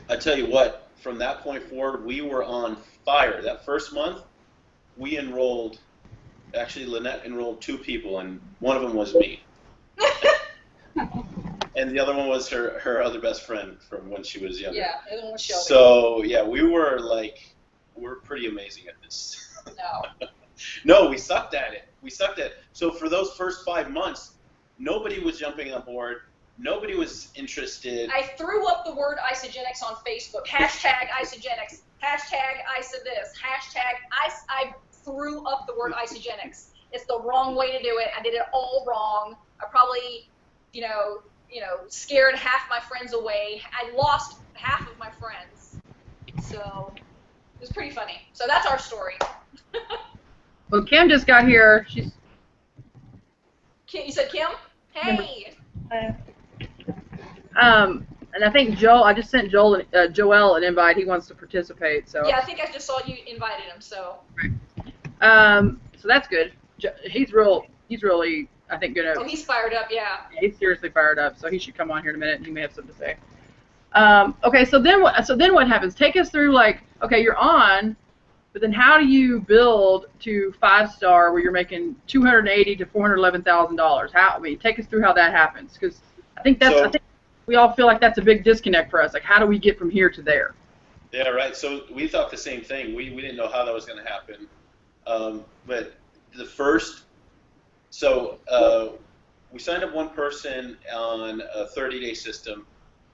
I tell you what, from that point forward, we were on fire. That first month, we enrolled, actually Lynette enrolled 2 people, and one of them was me. And the other one was her other best friend from when she was younger. Yeah, the other one was Shelby. So, yeah, we're pretty amazing at this. No. No, we sucked at it. So for those first 5 months, nobody was jumping on board. Nobody was interested. I threw up the word Isagenix on Facebook. Hashtag Isagenix. Hashtag Isa this. Hashtag I threw up the word Isagenix. It's the wrong way to do it. I did it all wrong. I probably, scared half my friends away. I lost half of my friends. So it was pretty funny. So that's our story. Well, Kim just got here. She's. Kim, you said Kim? Hey. And I think I just sent Joel an invite. He wants to participate. So. Yeah, I think I just saw you invited him. So. Right. So that's good. He's really, I think, gonna. Oh, he's fired up. Yeah. He's seriously fired up. So he should come on here in a minute, and he may have something to say. Okay. So then what happens? Take us through okay, you're on. But then how do you build to 5-star where you're making $280,000 to $411,000? Take us through how that happens, because I think that's we all feel like that's a big disconnect for us. Like, how do we get from here to there? Yeah, right. So we thought the same thing. We didn't know how that was going to happen. But the first, we signed up one person on a 30-day system,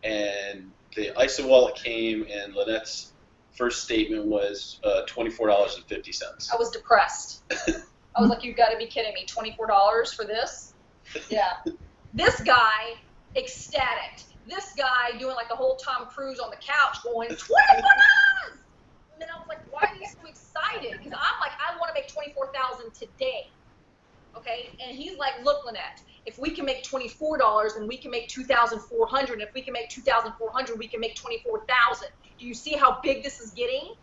and the ISA wallet came, and Lynette's first statement was $24.50. I was depressed. I was like, you've got to be kidding me. $24 for this? Yeah. This guy, ecstatic. This guy doing like the whole Tom Cruise on the couch going, $24! And then I was like, why are you so excited? Because I'm like, I want to make $24,000 today. Okay? And he's like, look, Lynette, if we can make $24, then we can make $2,400. And if we can make $2,400, we can make $24,000. Do you see how big this is getting?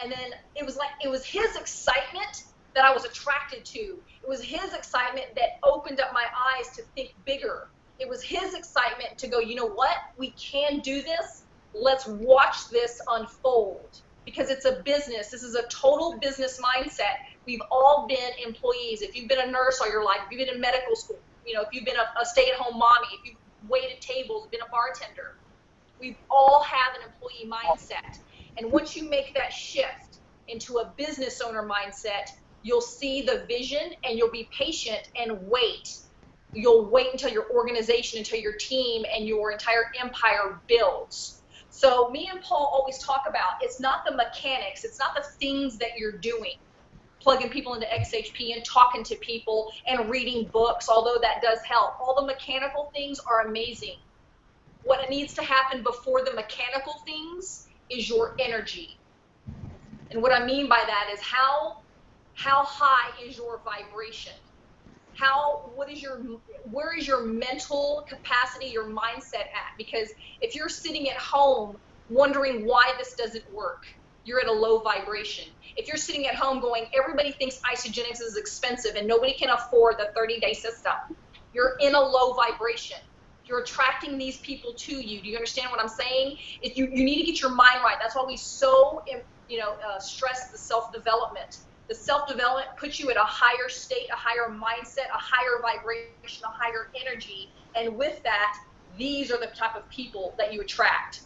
And then it was his excitement that I was attracted to. It was his excitement that opened up my eyes to think bigger. It was his excitement to go, you know what? We can do this. Let's watch this unfold. Because it's a business. This is a total business mindset. We've all been employees. If you've been a nurse all your life, if you've been in medical school, if you've been a stay-at-home mommy, if you've waited tables, been a bartender, we all have an employee mindset. And once you make that shift into a business owner mindset, you'll see the vision and you'll be patient and wait. You'll wait until your organization, until your team and your entire empire builds. So me and Paul always talk about, it's not the mechanics, it's not the things that you're doing, plugging people into XHP and talking to people and reading books, although that does help. All the mechanical things are amazing. What needs to happen before the mechanical things is your energy. And what I mean by that is how high is your vibration? Where is your mental capacity, your mindset at? Because if you're sitting at home wondering why this doesn't work, you're at a low vibration. If you're sitting at home going, everybody thinks Isagenix is expensive and nobody can afford the 30-day system, you're in a low vibration. You're attracting these people to you. Do you understand what I'm saying? If you need to get your mind right. That's why we so stress the self-development. The self-development puts you at a higher state, a higher mindset, a higher vibration, a higher energy. And with that, these are the type of people that you attract.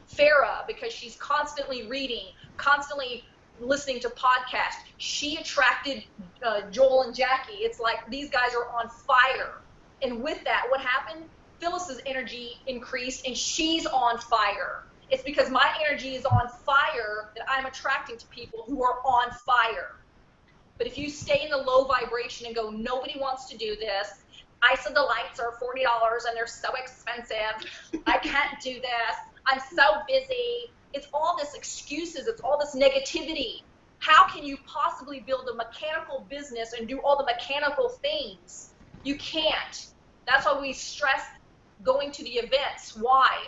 Farah, because she's constantly reading, constantly listening to podcasts, she attracted Joel and Jackie. It's like these guys are on fire. And with that, what happened? Phyllis's energy increased and she's on fire. It's because my energy is on fire that I'm attracting to people who are on fire. But if you stay in the low vibration and go, nobody wants to do this, ISA the lights are $40 and they're so expensive, I can't do this, I'm so busy, it's all this excuses, it's all this negativity. How can you possibly build a mechanical business and do all the mechanical things? You can't. That's why we stress going to the events. Why?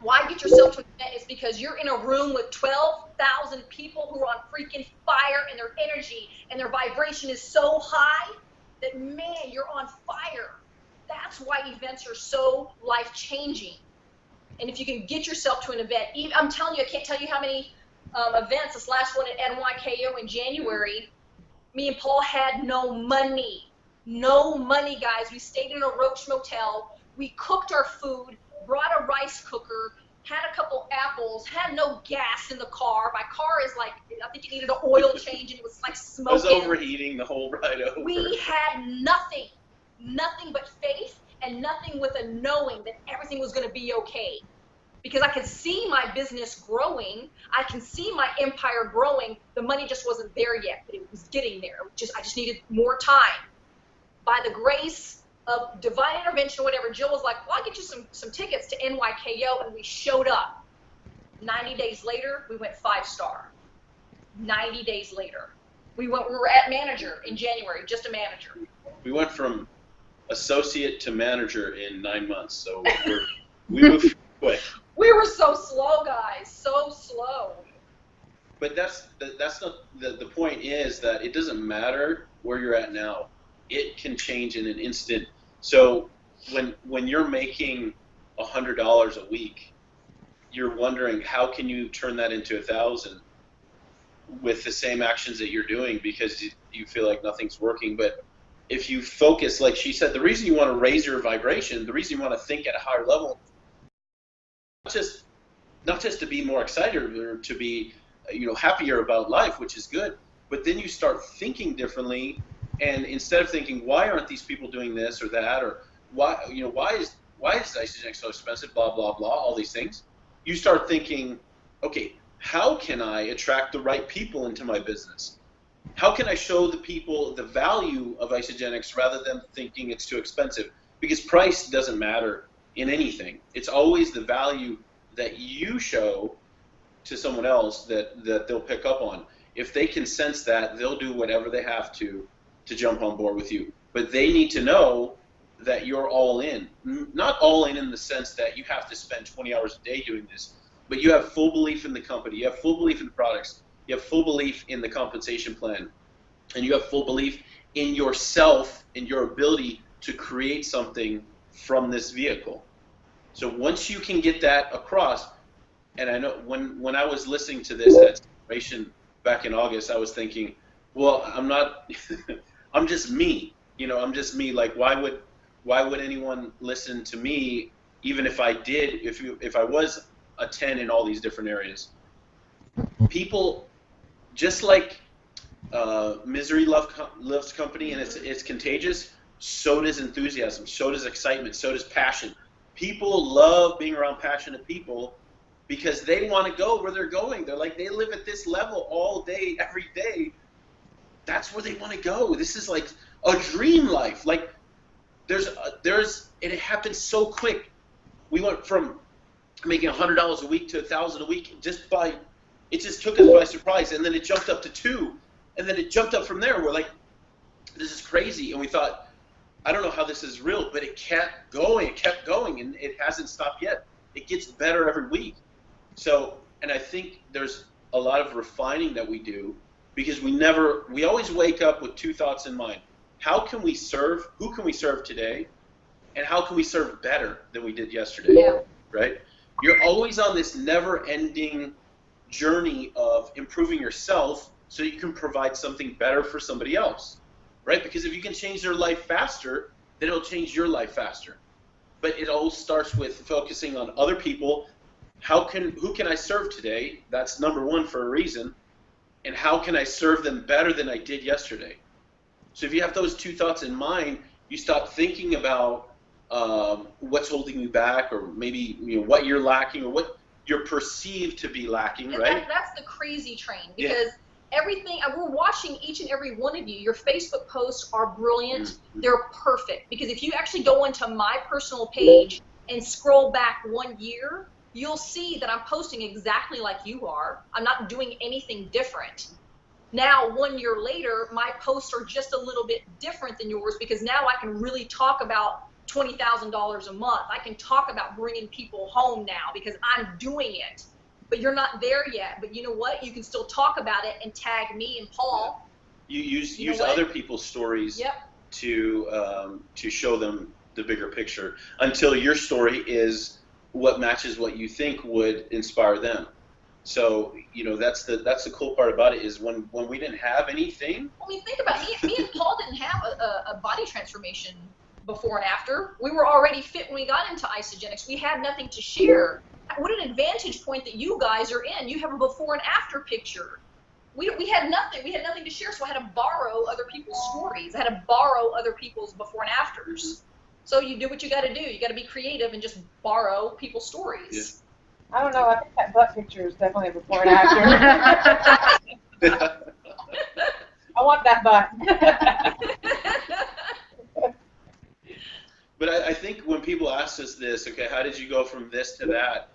Why get yourself to an event? It's because you're in a room with 12,000 people who are on freaking fire and their energy and their vibration is so high that, man, you're on fire. That's why events are so life-changing. And if you can get yourself to an event, I'm telling you, I can't tell you how many events, this last one at NYKO in January, me and Paul had no money. No money, guys. We stayed in a Roach motel. We cooked our food, brought a rice cooker, had a couple apples, had no gas in the car. My car is like, I think it needed an oil change and it was like smoking. I was overheating the whole ride over. We had nothing but faith and nothing with a knowing that everything was going to be okay. Because I could see my business growing, I can see my empire growing. The money just wasn't there yet, but it was getting there. I just needed more time. By the grace of divine intervention or whatever, Jill was like, well, I'll get you some tickets to NYKO, and we showed up. 90 days later, we went 5-star. 90 days later. We were at manager in January, just a manager. We went from associate to manager in 9 months, so we moved quick. We were so slow, guys, so slow. But that's not the point. Is that it doesn't matter where you're at now. It can change in an instant. So when you're making $100 a week, you're wondering how can you turn that into 1,000 with the same actions that you're doing because you feel like nothing's working. But if you focus, like she said, the reason you want to raise your vibration, the reason you want to think at a higher level just to be more excited or to be happier about life, which is good, but then you start thinking differently, and instead of thinking, why aren't these people doing this or that, or why is Isagenix so expensive, blah blah blah, all these things, you start thinking, okay, how can I attract the right people into my business? How can I show the people the value of Isagenix rather than thinking it's too expensive? Because price doesn't matter in anything. It's always the value that you show to someone else that they'll pick up on. If they can sense that, they'll do whatever they have to jump on board with you. But they need to know that you're all in. Not all in the sense that you have to spend 20 hours a day doing this, but you have full belief in the company, you have full belief in the products, you have full belief in the compensation plan, and you have full belief in yourself and your ability to create something from this vehicle. So once you can get that across, and I know when I was listening to this at Celebration back in August, I was thinking, well, I'm not, I'm just me. I'm just me. Like, why would anyone listen to me, even if I did, if I was a 10 in all these different areas? People, just like misery loves company, and it's contagious. So does enthusiasm. So does excitement. So does passion. People love being around passionate people because they want to go where they're going. They're like, they live at this level all day, every day. That's where they want to go. This is like a dream life. Like, it happens so quick. We went from making $100 a week to $1,000 a week it just took us by surprise, and then it jumped up to $2,000, and then it jumped up from there. We're like, this is crazy, and we thought, I don't know how this is real, but it kept going, and it hasn't stopped yet. It gets better every week. So, and I think there's a lot of refining that we do, because we always wake up with two thoughts in mind. How can we serve? Who can we serve today? And how can we serve better than we did yesterday? Yeah. Right? You're always on this never-ending journey of improving yourself so you can provide something better for somebody else. Right? Because if you can change their life faster, then it'll change your life faster. But it all starts with focusing on other people. Who can I serve today? That's number one for a reason. And how can I serve them better than I did yesterday? So if you have those two thoughts in mind, you stop thinking about what's holding you back, or maybe what you're lacking, or what you're perceived to be lacking, right? That's the crazy train, because everything, we're watching each and every one of you. Your Facebook posts are brilliant. Mm-hmm. They're perfect, because if you actually go into my personal page and scroll back 1 year, you'll see that I'm posting exactly like you are. I'm not doing anything different. Now, 1 year later, my posts are just a little bit different than yours, because now I can really talk about $20,000 a month. I can talk about bringing people home now because I'm doing it. But you're not there yet. But you know what? You can still talk about it and tag me and Paul. You use other people's stories to show them the bigger picture, until your story is what matches what you think would inspire them. So that's the cool part about it, is when we didn't have anything. I mean, think about it. Me and Paul didn't have a body transformation before and after. We were already fit when we got into Isagenix. We had nothing to share. What an advantage point that you guys are in. You have a before and after picture. We had nothing. We had nothing to share, so I had to borrow other people's stories. I had to borrow other people's before and afters. So you do what you got to do. You got to be creative and just borrow people's stories. Yeah. I don't know. I think that butt picture is definitely a before and after. I want that butt. But I think when people ask us this, okay, how did you go from this to that?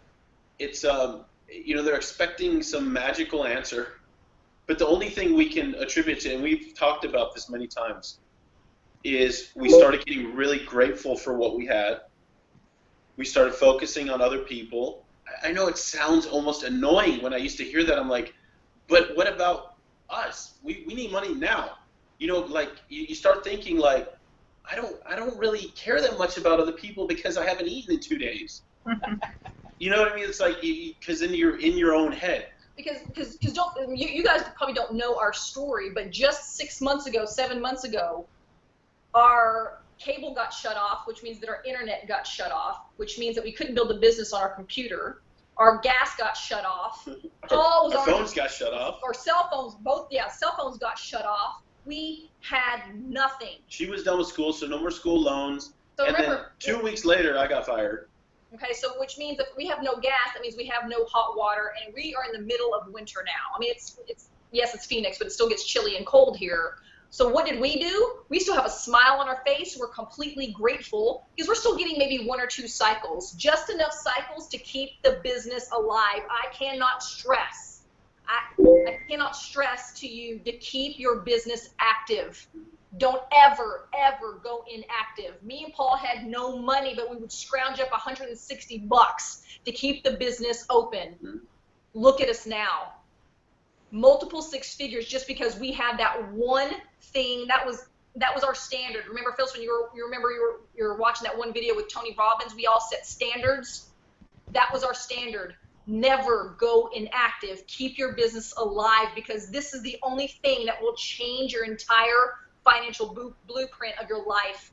It's they're expecting some magical answer, but the only thing we can attribute to, and we've talked about this many times, is we started getting really grateful for what we had. We started focusing on other people. I know it sounds almost annoying when I used to hear that. I'm like, but what about us? We need money now. You start thinking like, I don't really care that much about other people because I haven't eaten in 2 days. You know what I mean? It's like, because you're in your own head. Because you guys probably don't know our story, but just 7 months ago, our cable got shut off, which means that our internet got shut off, which means that we couldn't build a business on our computer. Our gas got shut off. Paul was Our already, phones got shut off. Our cell phones, cell phones got shut off. We had nothing. She was done with school, so no more school loans. So And then remember, 2 weeks later, I got fired. okay, so which means if we have no gas, that means we have no hot water, and we are in the middle of winter now. I mean, it's yes, it's Phoenix, but it still gets chilly and cold here. So what did we do? We still have a smile on our face. We're completely grateful because we're still getting maybe 1 or 2 cycles, just enough cycles to keep the business alive. I cannot stress to you to keep your business active. Don't ever, ever go inactive. Me and Paul had no money, but we would scrounge up $160 to keep the business open. Mm-hmm. Look at us now. Multiple 6 figures just because we had that one thing. That was our standard. Remember, Phyllis, when you were watching that one video with Tony Robbins, we all set standards. That was our standard. Never go inactive. Keep your business alive because this is the only thing that will change your entire financial blueprint of your life.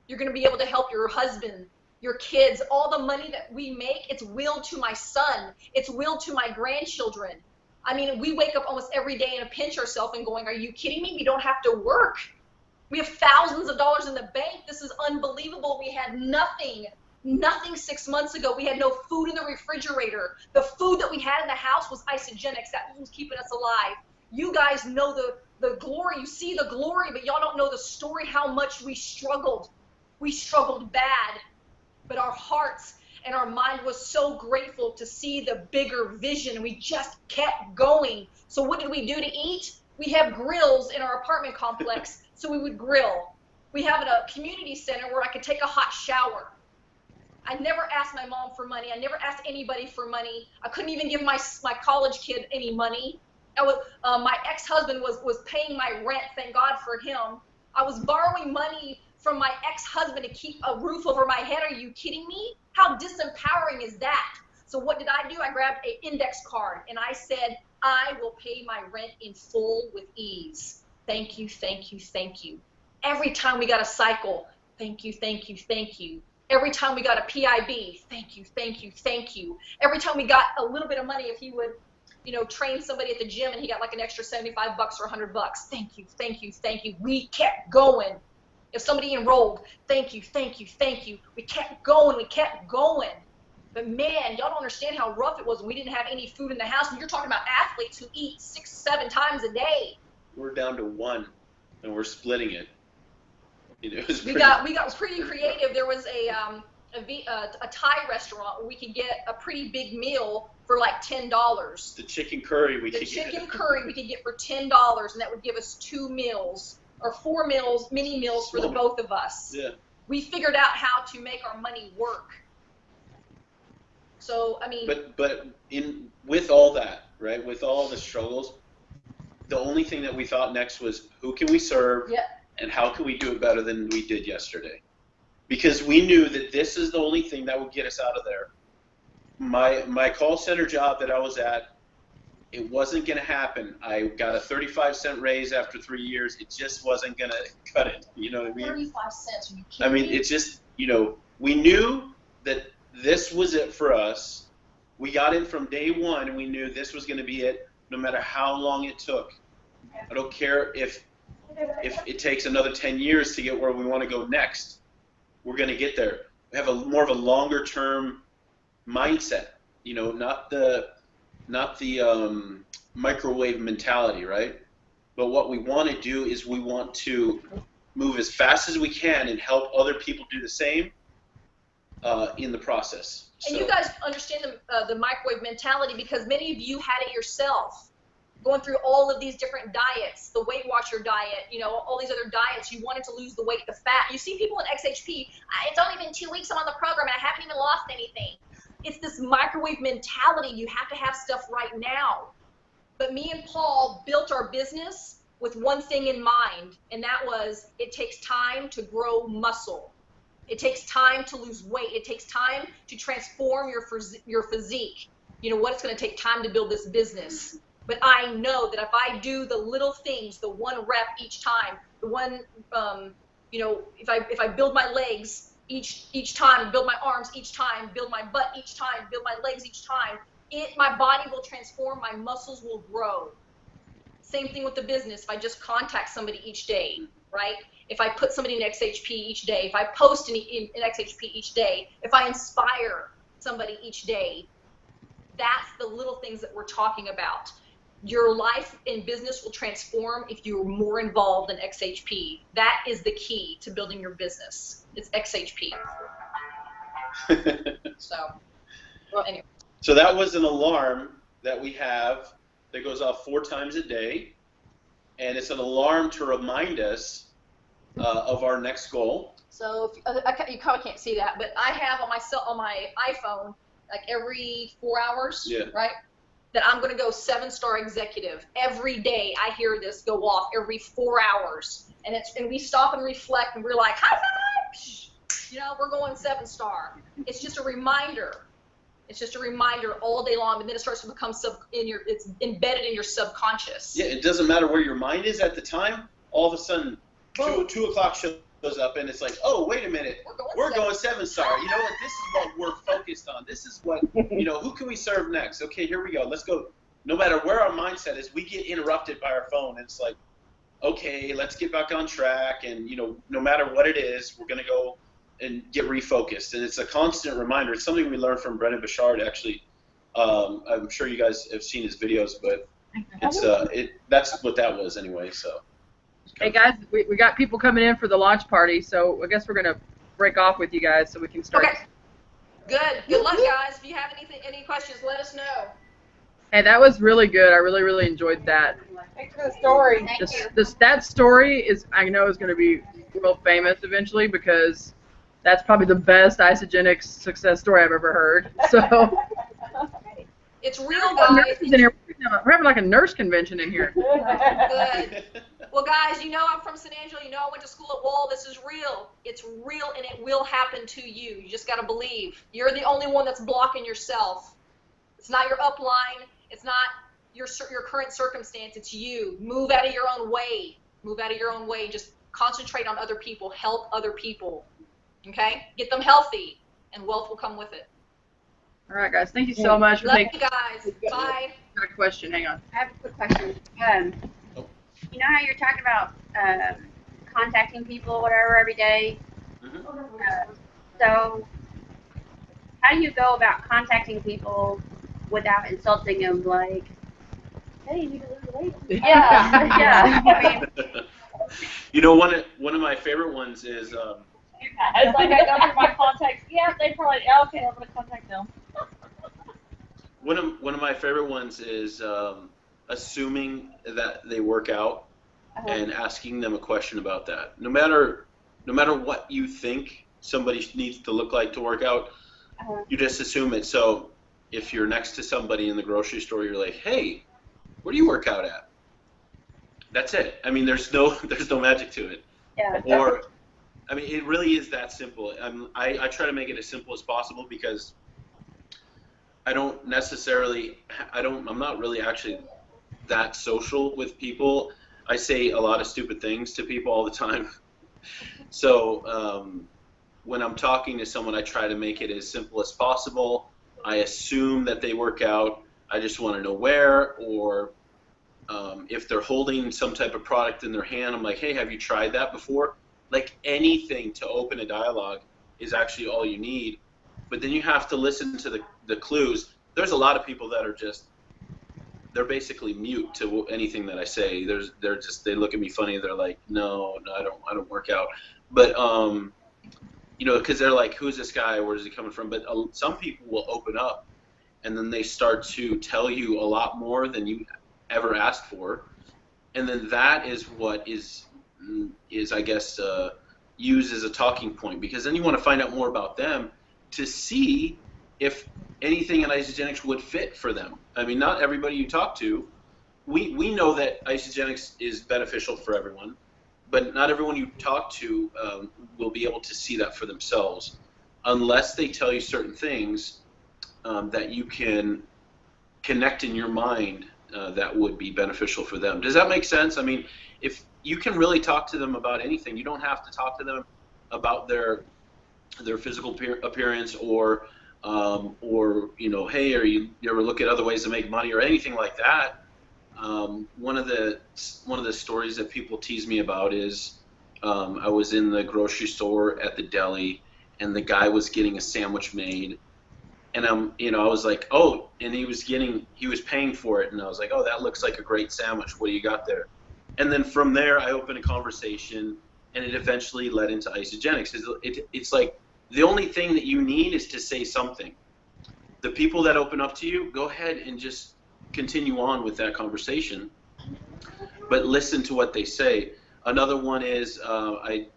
You're going to be able to help your husband, your kids. All the money that we make, it's willed to my son. It's willed to my grandchildren. I mean, we wake up almost every day and pinch ourselves and going, are you kidding me? We don't have to work. We have thousands of dollars in the bank. This is unbelievable. We had nothing 6 months ago. We had no food in the refrigerator. The food that we had in the house was Isagenix. That was keeping us alive. You guys know the glory. You see the glory, but y'all don't know the story, how much we struggled. We struggled bad, but our hearts and our mind was so grateful to see the bigger vision. We just kept going. So what did we do to eat? We have grills in our apartment complex, so we would grill. We have a community center where I could take a hot shower. I never asked my mom for money. I never asked anybody for money. I couldn't even give my college kid any money. My ex-husband was paying my rent, thank God for him. I was borrowing money from my ex-husband to keep a roof over my head. Are you kidding me? How disempowering is that? So what did I do? I grabbed an index card and I said, I will pay my rent in full with ease. Thank you, thank you, thank you. Every time we got a cycle, thank you, thank you, thank you. Every time we got a PIB, thank you, thank you, thank you. Every time we got a little bit of money, if he would, train somebody at the gym and he got like an extra $75 or $100, thank you, thank you, thank you. We kept going. If somebody enrolled, thank you, thank you, thank you. We kept going, we kept going. But man, y'all don't understand how rough it was when we didn't have any food in the house. And you're talking about athletes who eat 6-7 times a day. We're down to 1, and we're splitting it. We got pretty creative. There was a Thai restaurant where we could get a pretty big meal for like $10. The chicken curry we could get for $10, and that would give us 2 meals or 4 meals, mini meals for the both of us. Yeah. We figured out how to make our money work. So I mean. But with all that, right? With all the struggles, the only thing that we thought next was who can we serve? Yep. And how can we do it better than we did yesterday? Because we knew that this is the only thing that would get us out of there. My call center job that I was at, it wasn't going to happen. I got a 35-cent raise after 3 years. It just wasn't going to cut it. You know what I mean? 35 cents. Are you kidding I mean, it's just, we knew that this was it for us. We got in from day one, and we knew this was going to be it, no matter how long it took. I don't care if it takes another 10 years to get where we want to go next. We're going to get there. We have more of a longer term mindset, not the microwave mentality, right? But what we want to do is we want to move as fast as we can and help other people do the same in the process. And you guys understand the microwave mentality because many of you had it yourself. Going through all of these different diets, the Weight Watcher diet, all these other diets, you wanted to lose the weight, the fat. You see people in XHP, it's only been 2 weeks I'm on the program and I haven't even lost anything. It's this microwave mentality. You have to have stuff right now. But me and Paul built our business with one thing in mind, and that was it takes time to grow muscle. It takes time to lose weight. It takes time to transform your physique. You know what? It's going to take time to build this business. But I know that if I do the little things, the 1 rep each time, the one, if I build my legs each time, build my arms each time, build my butt each time, build my legs each time, my body will transform, my muscles will grow. Same thing with the business. If I just contact somebody each day, right? If I put somebody in XHP each day, if I post in XHP each day, if I inspire somebody each day, that's the little things that we're talking about. Your life in business will transform if you're more involved in XHP. That is the key to building your business. It's XHP. So, well, anyway. So that was an alarm that we have that goes off 4 times a day, and it's an alarm to remind us of our next goal. So you probably can't see that, but I have on my iPhone, like every 4 hours, right? That I'm going to go 7-star executive. Every day I hear this go off every 4 hours, and we stop and reflect, and we're like, high five! You know, we're going 7-star. It's just a reminder. It's just a reminder all day long, and then it starts to become it's embedded in your subconscious. Yeah, it doesn't matter where your mind is at the time. All of a sudden, 2 o'clock shows up, and it's like, oh, wait a minute, we're going 7-star. You know what? This is what we're focused on. This is what, who can we serve next? Okay, here we go. Let's go. No matter where our mindset is, we get interrupted by our phone, and it's like, okay, let's get back on track, and, no matter what it is, we're going to go and get refocused. And it's a constant reminder. It's something we learned from Brendan Bouchard, actually. I'm sure you guys have seen his videos, but that's what that was anyway, so. Hey guys, we got people coming in for the launch party, so I guess we're gonna break off with you guys so we can start. Okay. Good luck, guys. If you have any questions, let us know. Hey, that was really good. I really enjoyed that. Thanks for the story. That story I know is going to be world famous eventually, because that's probably the best Isagenix success story I've ever heard. So it's real, guys. We're having like a nurse convention in here. Good. Well, guys, I'm from San Angelo. I went to school at Wall. This is real. It's real, and it will happen to you. You just got to believe. You're the only one that's blocking yourself. It's not your upline. It's not your current circumstance. It's you. Move out of your own way. Move out of your own way. Just concentrate on other people. Help other people. Okay? Get them healthy, and wealth will come with it. All right, guys. Thank you so much for taking. Love you guys. Bye. Got a question. Hang on. I have a quick question. You know how you're talking about contacting people or whatever every day? So how do you go about contacting people without insulting them? Like, hey, you need to lose weight. Yeah, yeah. I mean, One of my favorite ones is. It's like I go through my contacts. Yeah, they probably. Okay, I'm gonna contact them. One of my favorite ones is assuming that they work out and asking them a question about that. No matter what you think somebody needs to look like to work out, you just assume it. So if you're next to somebody in the grocery store, you're like, hey, where do you work out at? That's it. I mean, there's no magic to it. Yeah. Or, I mean, it really is that simple. I try to make it as simple as possible, because I'm not really actually that social with people. I say a lot of stupid things to people all the time. So when I'm talking to someone, I try to make it as simple as possible. I assume that they work out. I just want to know where, or if they're holding some type of product in their hand, I'm like, hey, have you tried that before? Like, anything to open a dialogue is actually all you need. But then you have to listen to the clues. There's a lot of people that are they're basically mute to anything that I say. They look at me funny. They're like, no, I don't work out. But because they're like, who's this guy? Where is he coming from? But some people will open up, and then they start to tell you a lot more than you ever asked for, and then that is what is I guess used as a talking point, because then you want to find out more about them to see if anything in Isagenix would fit for them. I mean, not everybody you talk to, we know that Isagenix is beneficial for everyone, but not everyone you talk to will be able to see that for themselves unless they tell you certain things that you can connect in your mind that would be beneficial for them. Does that make sense? I mean, if you can really talk to them about anything, you don't have to talk to them about their their physical appearance, or hey, you ever look at other ways to make money or anything like that. One of the stories that people tease me about is I was in the grocery store at the deli, and the guy was getting a sandwich made, and I was like, oh, and he was paying for it, and I was like, oh, that looks like a great sandwich. What do you got there? And then from there, I opened a conversation, and it eventually led into Isagenix. It's like the only thing that you need is to say something. The people that open up to you, go ahead and just continue on with that conversation, but listen to what they say. Another one is I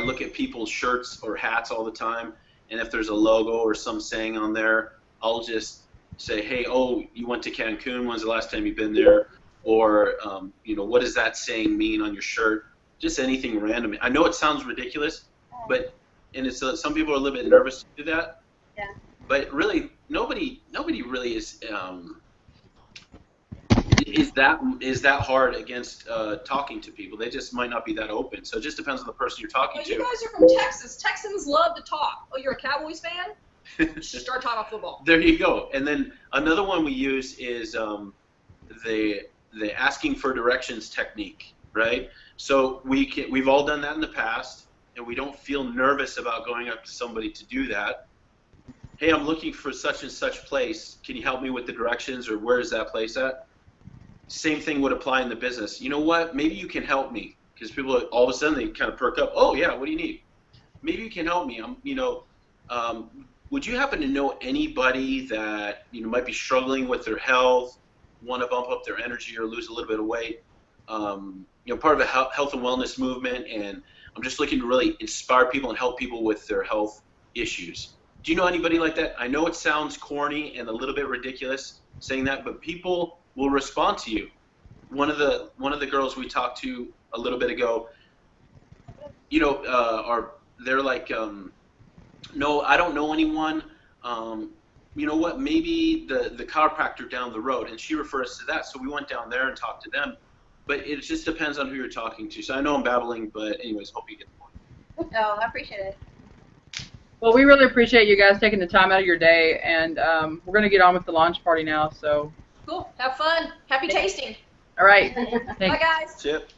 look at people's shirts or hats all the time, and if there's a logo or some saying on there, I'll just say, hey, oh, you went to Cancun, when's the last time you've been there? Or, what does that saying mean on your shirt? Just anything random. I know it sounds ridiculous, but some people are a little bit nervous to do that. Yeah. But really, nobody really is that hard against talking to people. They just might not be that open. So it just depends on the person you're talking Well, to. you guys are from Texas. Texans love to talk. Oh, you're a Cowboys fan? Start talking about football. There you go. And then another one we use is the asking for directions technique, right? So we've all done that in the past, and we don't feel nervous about going up to somebody to do that. Hey, I'm looking for such and such place. Can you help me with the directions, or where is that place at? Same thing would apply in the business. You know what? Maybe you can help me, because people all of a sudden they kind of perk up. Oh yeah, what do you need? Maybe you can help me. Would you happen to know anybody that might be struggling with their health, want to bump up their energy or lose a little bit of weight? Part of a health and wellness movement, and I'm just looking to really inspire people and help people with their health issues. Do you know anybody like that? I know it sounds corny and a little bit ridiculous saying that, but people will respond to you. One of the girls we talked to a little bit ago, they're like, no, I don't know anyone. You know what? Maybe the chiropractor down the road, and she refers to that. So we went down there and talked to them. But it just depends on who you're talking to. So I know I'm babbling, but anyways, hope you get the point. Oh, I appreciate it. Well, we really appreciate you guys taking the time out of your day, and we're going to get on with the launch party now. So Cool. Have fun. Happy tasting. all right. Bye, Thanks. guys. That's it.